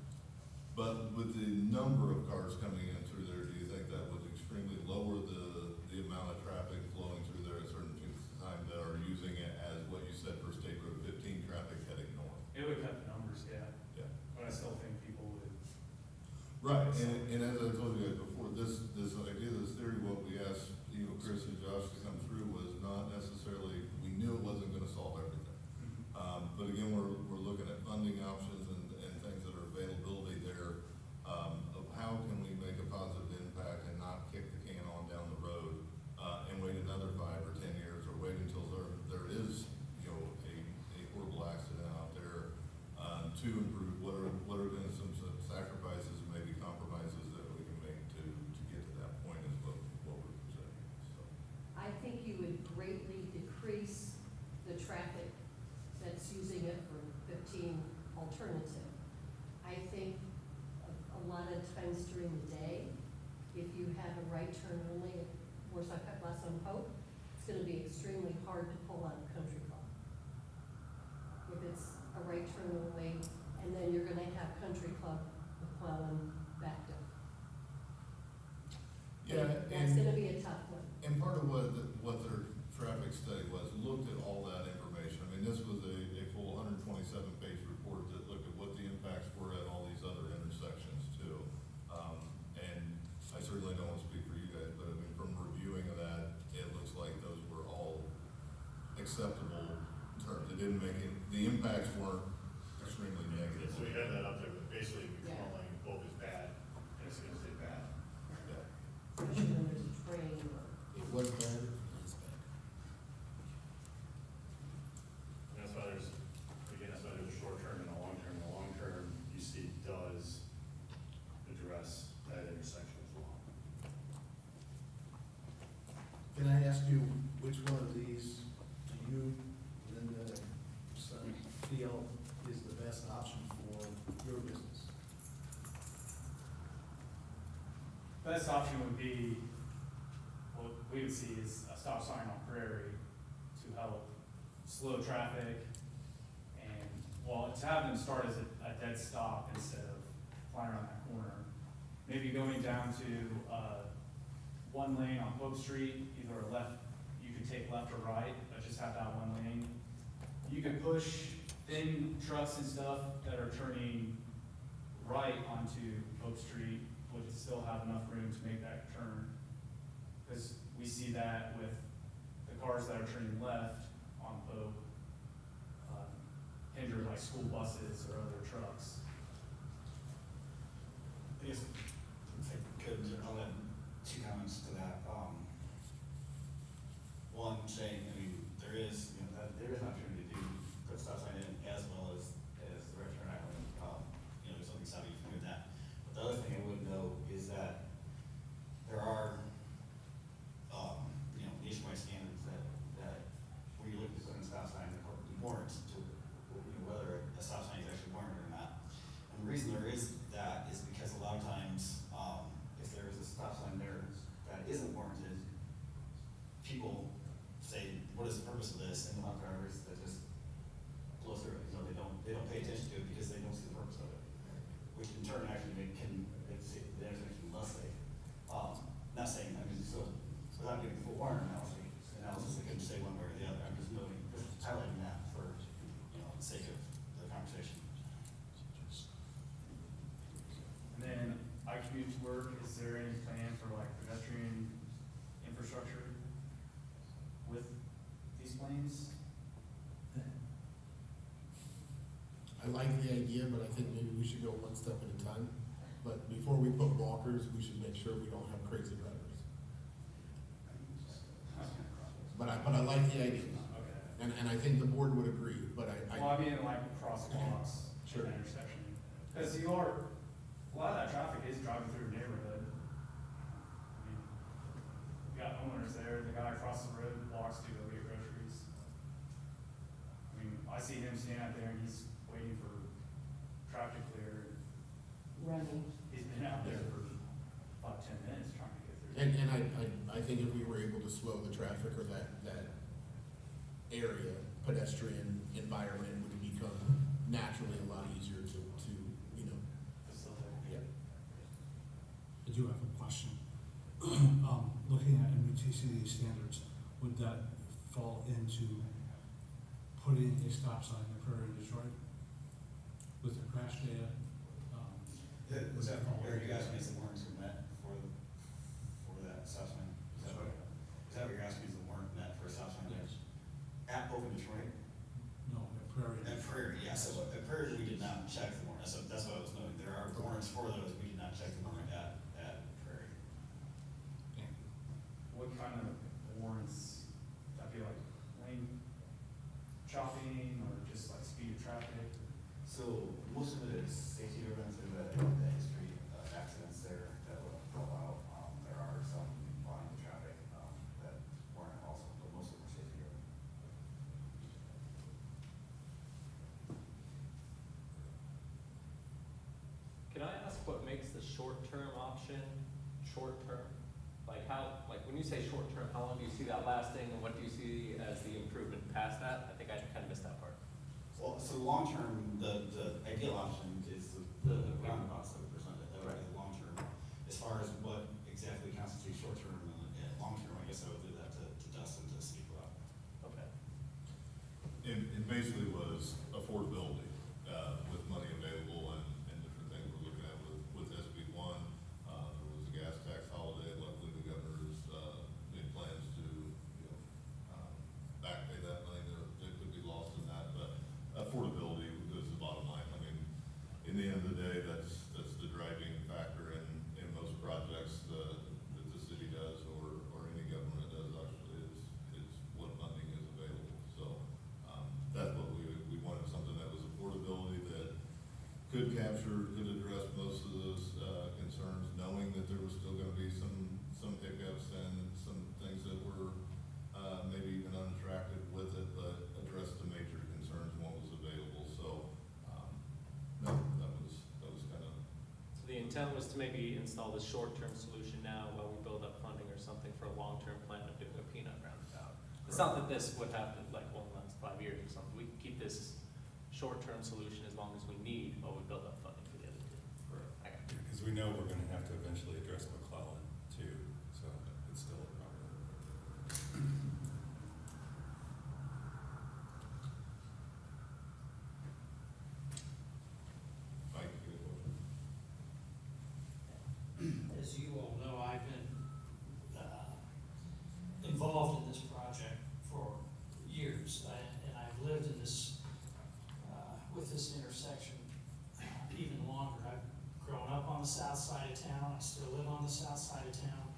But with the number of cars coming in through there, do you think that would extremely lower the amount of traffic flowing through there at certain periods of time that are using it as what you said for State Road 15 traffic heading north? It would cut the numbers, yeah, Yeah. but I still think people would. Right, and as I told you guys before, this idea, this theory, what we asked, Chris and Josh to come through was not necessarily, we knew it wasn't gonna solve everything. But again, we're looking at funding options and things that are availability there, of how can we make a positive impact and not kick the can on down the road, and wait another 5 or 10 years, or wait until there is, a horrible accident out there, to improve, what are gonna some sacrifices and maybe compromises that we can make to get to that point is what we're presenting, so. I think you would greatly decrease the traffic that's using it for 15 alternative. I think a lot of times during the day, if you have a right turn only at Warsaw Cut Glass on Pope, it's gonna be extremely hard to pull out of Country Club. If it's a right turn only, and then you're gonna have Country Club, McClellan backed up. Yeah, That's gonna be a tough one. And part of what their traffic study was, looked at all that information. I mean, this was a full 127-page report that looked at what the impacts were at all these other intersections too. And I certainly don't want to speak for you guys, but I mean, from reviewing of that, it looks like those were all acceptable terms. It didn't make it, the impacts weren't extremely negative. So we have that up there, but basically, Yeah. McClellan both is bad, and it's gonna stay bad. Yeah. Especially when there's a train or. It was bad, it's bad. And that's why there's a short term and a long term. The long term, you see, does address that intersection as well. Can I ask you, which one of these do you, Linda, son, feel is the best option for your business? Best option would be, what we would see is a stop sign on Prairie to help slow traffic and well, to have them start as a dead stop instead of flying around that corner. Maybe going down to, one lane on Pope Street, either a left, you could take left or right, but just have that one lane. You could push thin trucks and stuff that are turning right onto Pope Street, would still have enough room to make that turn. Cause we see that with the cars that are turning left on Pope, hinder like school buses or other trucks. I guess, if I could, I'll add two comments to that. One, saying, I mean, there is, there is an opportunity to put stop sign in as well as the right turn island. There's something stopping you from doing that. But the other thing I would know is that there are, nationwide standards that when you look at putting a stop sign, the warrants to, whether a stop sign is actually warranted or not. And the reason there is that is because a lot of times, if there is a stop sign there that isn't warranted, people say, what is the purpose of this? And a lot of drivers that just blow through it, they don't pay attention to it because they don't see the purpose of it. Which in turn actually can make the intersection less safe. Not saying, so without giving full warrant analysis, I couldn't say one way or the other. I'm just highlighting that for, the sake of the conversation. And then I commute to work, is there any plan for like pedestrian infrastructure with these lanes? I like the idea, but I think maybe we should go one step at a time. But before we put walkers, we should make sure we don't have crazy drivers. But I like the idea, Okay. and I think the board would agree, but Well, I mean, like crosswalks, Sure. an intersection. Cause a lot of that traffic is driving through a neighborhood. I mean, you got homeowners there, the guy across the road walks to go get groceries. I mean, I see him stand out there and he's waiting for traffic to clear. Running. He's been out there for about 10 minutes trying to get through. And I think if we were able to slow the traffic or that area, pedestrian environment would become naturally a lot easier to Facilitate. yeah. I do have a question. Looking at MBTCD standards, would that fall into putting a stop sign in Prairie, Detroit? With the crash data? Was that, are you asking if the warrants are met for that stop sign? Is that what you're asking, is the warrant met for a stop sign? Yes. At Open Detroit? No, at Prairie. At Prairie, yeah, so at Prairie, we did not check the warrant, that's what I was noting, there are warrants for those, we did not check the warrant at Prairie. What kind of warrants, that'd be like lane chopping or just like speed of traffic? So most of it is safety driven through the history of accidents there that will fall out. There are some volume of traffic, that weren't also, but most of them are safety driven. Can I ask what makes the short-term option short-term? Like when you say short-term, how long do you see that lasting and what do you see as the improvement past that? I think I kind of missed that part. Well, so long-term, the ideal option is the roundabouts that we presented, that would be the long-term. As far as what exactly constitutes short-term and long-term, I guess I would do that to Dustin to speak about. Okay. It basically was affordability, with money available and different things we're looking at with SB one. There was a gas tax holiday, luckily the governor's, made plans to, back pay that money that could be lost in that, but affordability is the bottom line. I mean, in the end of the day, that's the driving factor in most projects that the city does or any government does actually is what funding is available. So, that's what we wanted, something that was affordability that could address most of those, concerns, knowing that there was still gonna be some hiccups and some things that were, maybe even unattractive with it, but address the major concerns and what was available. So, no, that was kind of. So the intent was to maybe install the short-term solution now while we build up funding or something for a long-term plan of doing a peanut roundabout. It's not that this would happen like one last 5 years or something. We can keep this short-term solution as long as we need, while we build up funding for the other two. I got it. Because we know we're gonna have to eventually address McClellan too, so it's still a problem. Mike, you have a question? As you all know, I've been involved in this project for years, and I've lived in this, with this intersection even longer. I've grown up on the south side of town, I still live on the south side of town.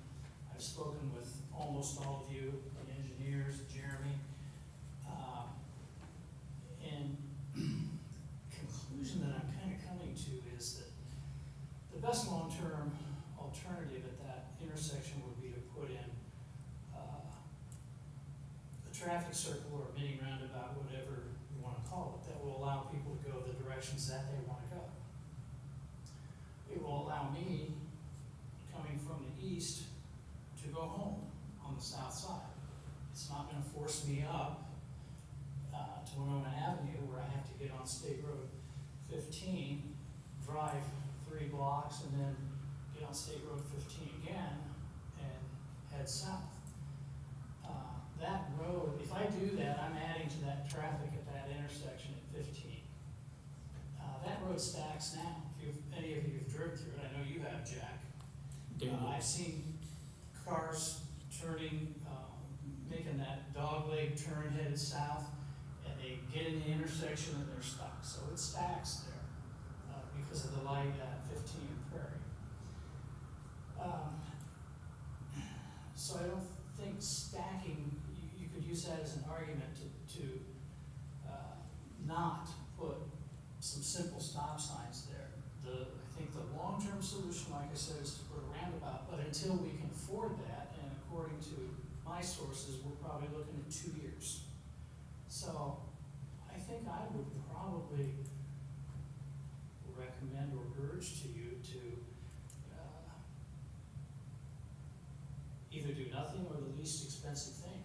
I've spoken with almost all of you, the engineers, Jeremy, and conclusion that I'm kind of coming to is that the best long-term alternative at that intersection would be to put in a traffic circle or a mini roundabout, whatever you want to call it, that will allow people to go the directions that they want to go. It will allow me, coming from the east, to go home on the south side. It's not going to force me up to Winona Avenue where I have to get on State Road 15, drive 3 blocks, and then get on State Road 15 again and head south. That road, if I do that, I'm adding to that traffic at that intersection at 15. That road stacks now. If any of you have driven through it, I know you have, Jack. I've seen cars turning, making that dogleg turn headed south, and they get in the intersection and they're stuck. So it stacks there because of the light at 15 Prairie. So I don't think stacking, you could use that as an argument to not put some simple stop signs there. I think the long-term solution, like I said, is to put a roundabout, but until we can afford that, and according to my sources, we're probably looking at 2 years. So I think I would probably recommend or urge to you to either do nothing or the least expensive thing.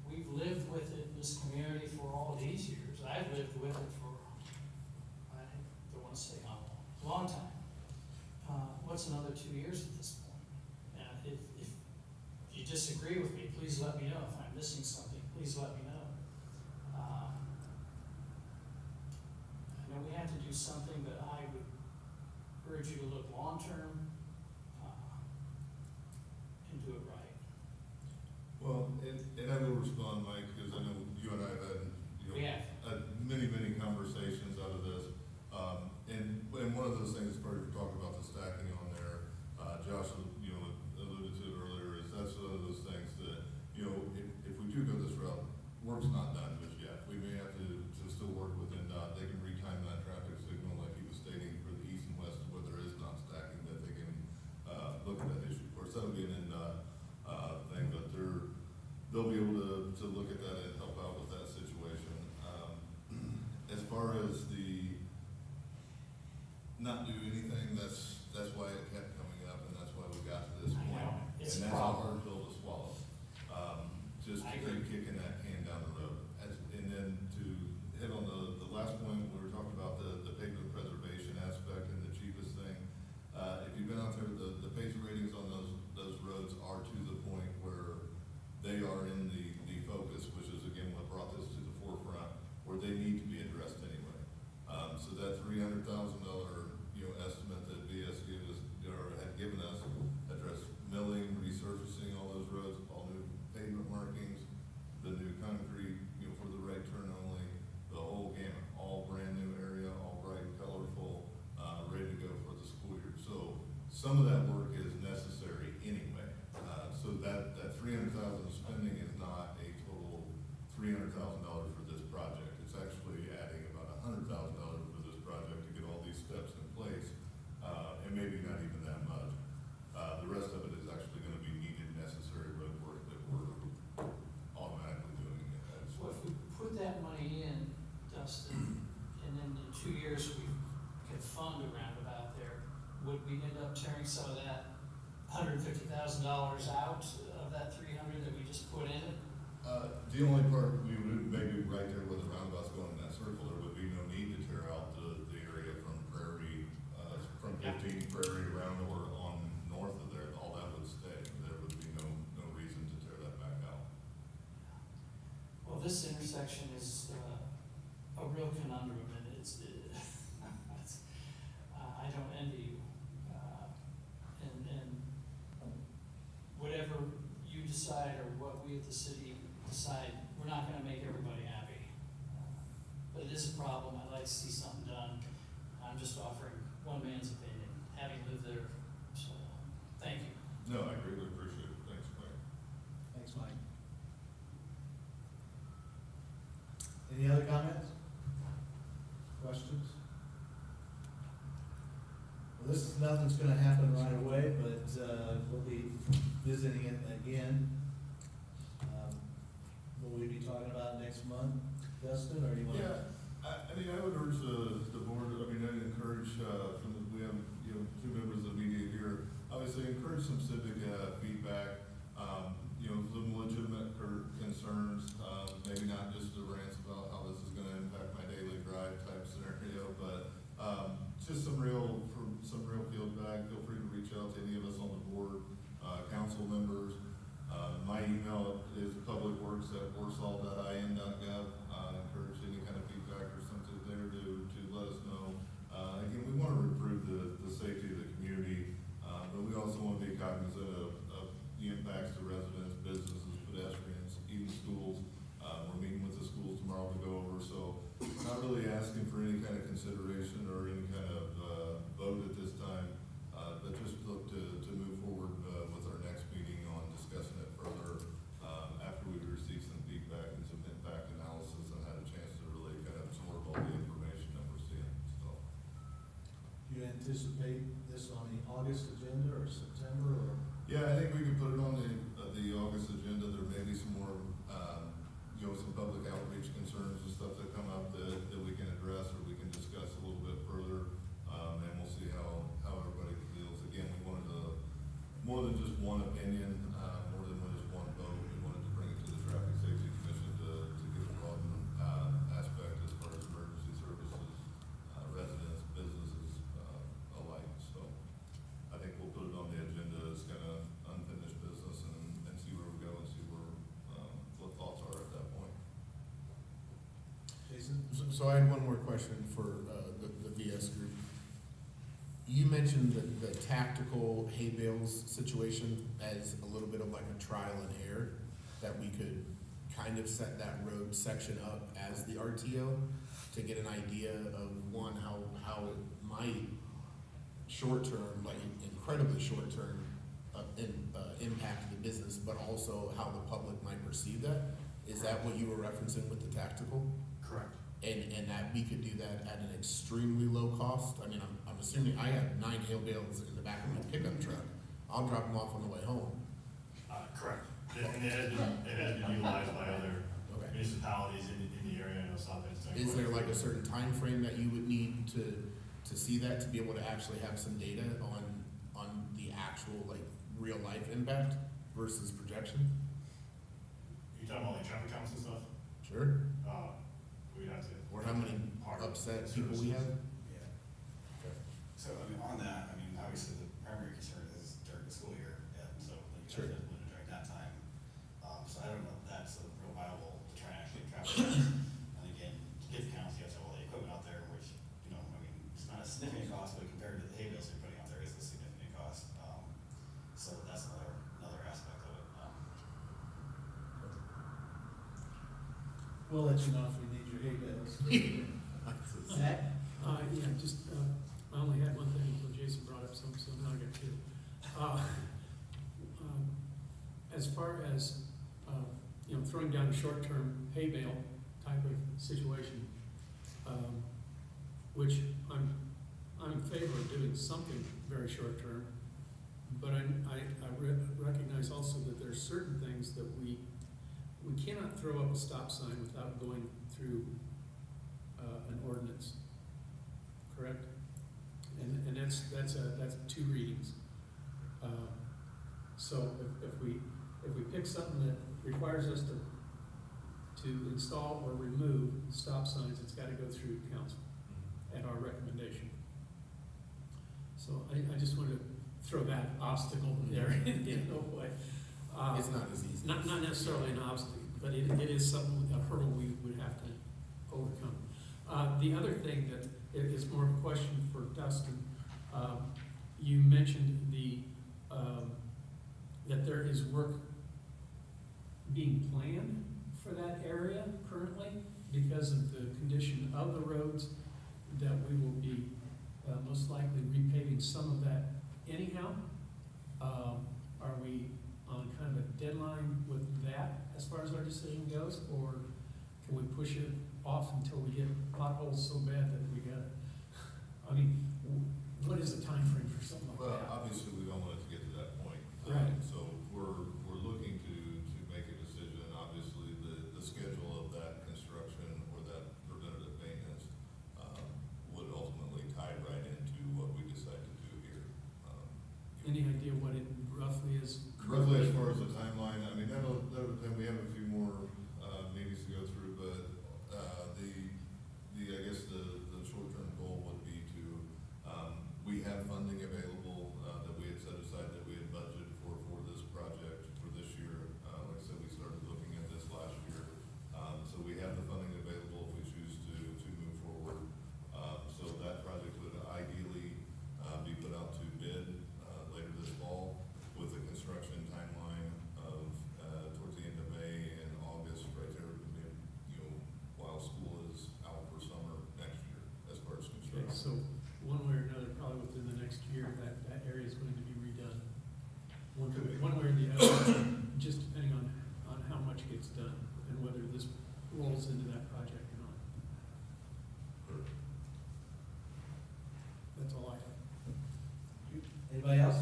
We've lived with it in this community for all these years. I've lived with it for, I don't want to say how long, a long time. What's another 2 years at this point? And if you disagree with me, please let me know. If I'm missing something, please let me know. I know we have to do something, but I would urge you to look long-term and do it right. Well, and I will respond, Mike, because I know you and I have had, We have. many, many conversations out of this. And one of those things, part of talking about the stacking on there, Josh, alluded to it earlier, is that's one of those things that, if we do go this route, work's not done just yet. We may have to still work with NDOT. They can retime that traffic signal like he was stating for the east and west where there is not stacking, that they can, look at that issue. Of course, that'll be an NDOT, thing, but they'll be able to look at that and help out with that situation. As far as the not do anything, that's why it kept coming up, and that's why we got to this I point. know, it's And a that's a problem. hard pill to swallow. Just I to agree. keep kicking that can down the road. And then to hit on the last point, we were talking about the pavement preservation aspect and the cheapest thing. If you've been out there, the pace ratings on those roads are to the point where they are in the focus, which is again what brought this to the forefront, where they need to be addressed anyway. So that $300,000, estimate that VS gave us, or had given us, addressed milling, resurfacing all those roads, all new pavement markings, the new concrete, for the right turn only, the whole gamut, all brand new area, all bright and colorful, ready to go for the school year. So some of that work is necessary anyway. So that $300,000 spending is not a total $300,000 for this project. It's actually adding about $100,000 for this project to get all these steps in place, and maybe not even that much. The rest of it is actually gonna be needed, necessary road work that we're automatically doing. So if we put that money in, Dustin, and then in 2 years we can fund a roundabout there, would we end up tearing some of that $150,000 out of that 300 that we just put in? The only part, we would maybe right there where the roundabout's going in that circle, there would be no we at the city decide we're not gonna make everybody happy. But it is a problem, I'd like to see something done. I'm just offering one man's opinion, having lived there, so, thank you. No, I greatly appreciate it. Thanks, Mike. Thanks, Mike. Any other comments? Questions? Well, nothing's gonna happen right away, but, we'll be visiting it again. Will we be talking about next month, Dustin, or do you want? Yeah, I mean, I would urge the board, I mean, I'd encourage, we have, two members of the media here, obviously encourage some civic, feedback, some legitimate concerns, maybe not just the rants about how this is gonna impact my daily drive type scenario, but, just some real feedback. Feel free to reach out to any of us on the board, council members. My email is publicworks@warsaw.in.gov. Encourage any kind of feedback or something there to let us know. Again, we want to improve the safety of the community, but we also want to be cognizant of the impacts to residents, businesses, pedestrians, even schools. We're meeting with the schools tomorrow to go over, so not really asking for any kind of consideration or any kind of vote at this time, but just look to move forward with our next meeting on discussing it further after we receive some feedback and some impact analysis and had a chance to really kind of absorb all the information that we're seeing, so. Do you anticipate this on the August agenda or September, or? Yeah, I think we can put it on the August agenda. There may be some more, some public outreach concerns and stuff that come up that we can address or we can discuss a little bit further. And we'll see how everybody feels. Again, we wanted more than just one opinion, more than just one vote. We wanted to bring it to the Traffic Safety Commission to give a broad aspect as far as emergency services, residents, businesses, alike. So I think we'll put it on the agenda as kind of unfinished business and see where we go and see where, what thoughts are at that point. Jason? So I had one more question for the VS group. You mentioned the tactical hay bales situation as a little bit of like a trial and error, that we could kind of set that road section up as the RTO to get an idea of one, how it might short term, like incredibly short term, impact the business, but also how the public might perceive that. Is that what you were referencing with the tactical? Correct. And that we could do that at an extremely low cost? I mean, I'm assuming I have 9 hay bales in the back of my pickup truck. I'll drop them off on the way home. Correct. And it has been utilized by other Okay. municipalities in the area. I know South Bend's done Is quite there a like a few. certain time frame that you would need to see that, to be able to actually have some data on the actual, like, real life impact versus projection? You talking about like traffic counts and stuff? Sure. We'd have to. Or how many Part of upset the people we have? services. Yeah. So, I mean, on that, I mean, obviously the primary concern is during the school year, and so like you Sure. guys alluded during that time. So I don't know if that's a real viable to try and actually trap it. And again, to get the counts, you have to have all the equipment out there, which, I mean, it's not a significant cost, but compared to the hay bales you're putting out there, is a significant cost. So that's another aspect of it. We'll let you know if we need your hay bales. Zach? Yeah, just, I only had one thing until Jason brought up some, so now I got two. As far as, throwing down a short-term hay bale type of situation, which I'm in favor of doing something very short-term, but I recognize also that there are certain things that we cannot throw up a stop sign without going through an ordinance, correct? And that's 2 readings. So if we pick something that requires us to install or remove stop signs, it's gotta go through council at our recommendation. So I just wanted to throw that obstacle there in no way. It's not as easy. Not necessarily an obstacle, but it is something, a hurdle we would have to overcome. The other thing that is more of a question for Dustin, you mentioned that there is work being planned for that area currently because of the condition of the roads, that we will be most likely repaving some of that anyhow. Are we on kind of a deadline with that as far as our decision goes, or can we push it off until we get potholes so bad that we got, I mean, what is the time frame for something like Well, that? obviously, we don't want it to get to that point. Right. So we're looking to make a decision. Obviously, the schedule of that construction or that preventative maintenance would ultimately tie right into what we decide to do here. Any idea what it roughly is? Roughly as far as the timeline, I mean, that'll depend, we have a few more meetings to go through, but I guess the short-term goal would be to, we have funding available that we had set aside, that we had budgeted for this project for this year. Like I said, we started looking at this last year. So we have the funding available if we choose to move forward. So that project would ideally be put out to bid later this fall, with a construction timeline of towards the end of May and August, right there, while school is out for summer next year, as far as Okay, construction. so one way or another, probably within the next year, that area is going to be redone. Could be. One way or the other, just depending on how much gets done and whether this rolls into that project or not. That's all I have. Anybody else?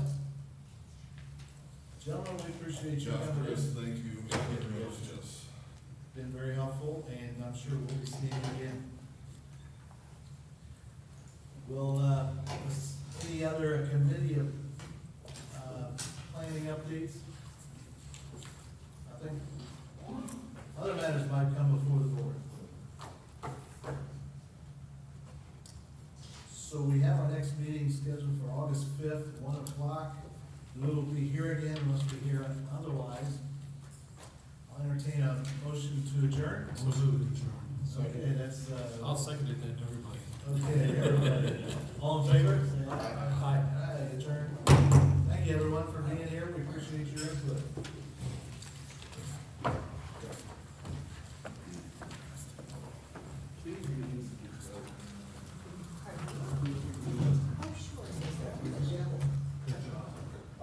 Gentlemen, we appreciate you Josh, coming Chris, in. thank you very much, yes. Been very helpful, and I'm sure we'll be seeing you again. We'll, any other committee of, planning updates? Nothing? Other matters might come before the board. So we have our next meeting scheduled for August 5th, 1 o'clock. We will be here again unless we hear otherwise. I'll entertain a motion to adjourn. Okay, that's, I'll second it then to everybody. okay, everybody. All in favor? Say aye. Aye, adjourn. Thank you, everyone, for being here. We appreciate your input.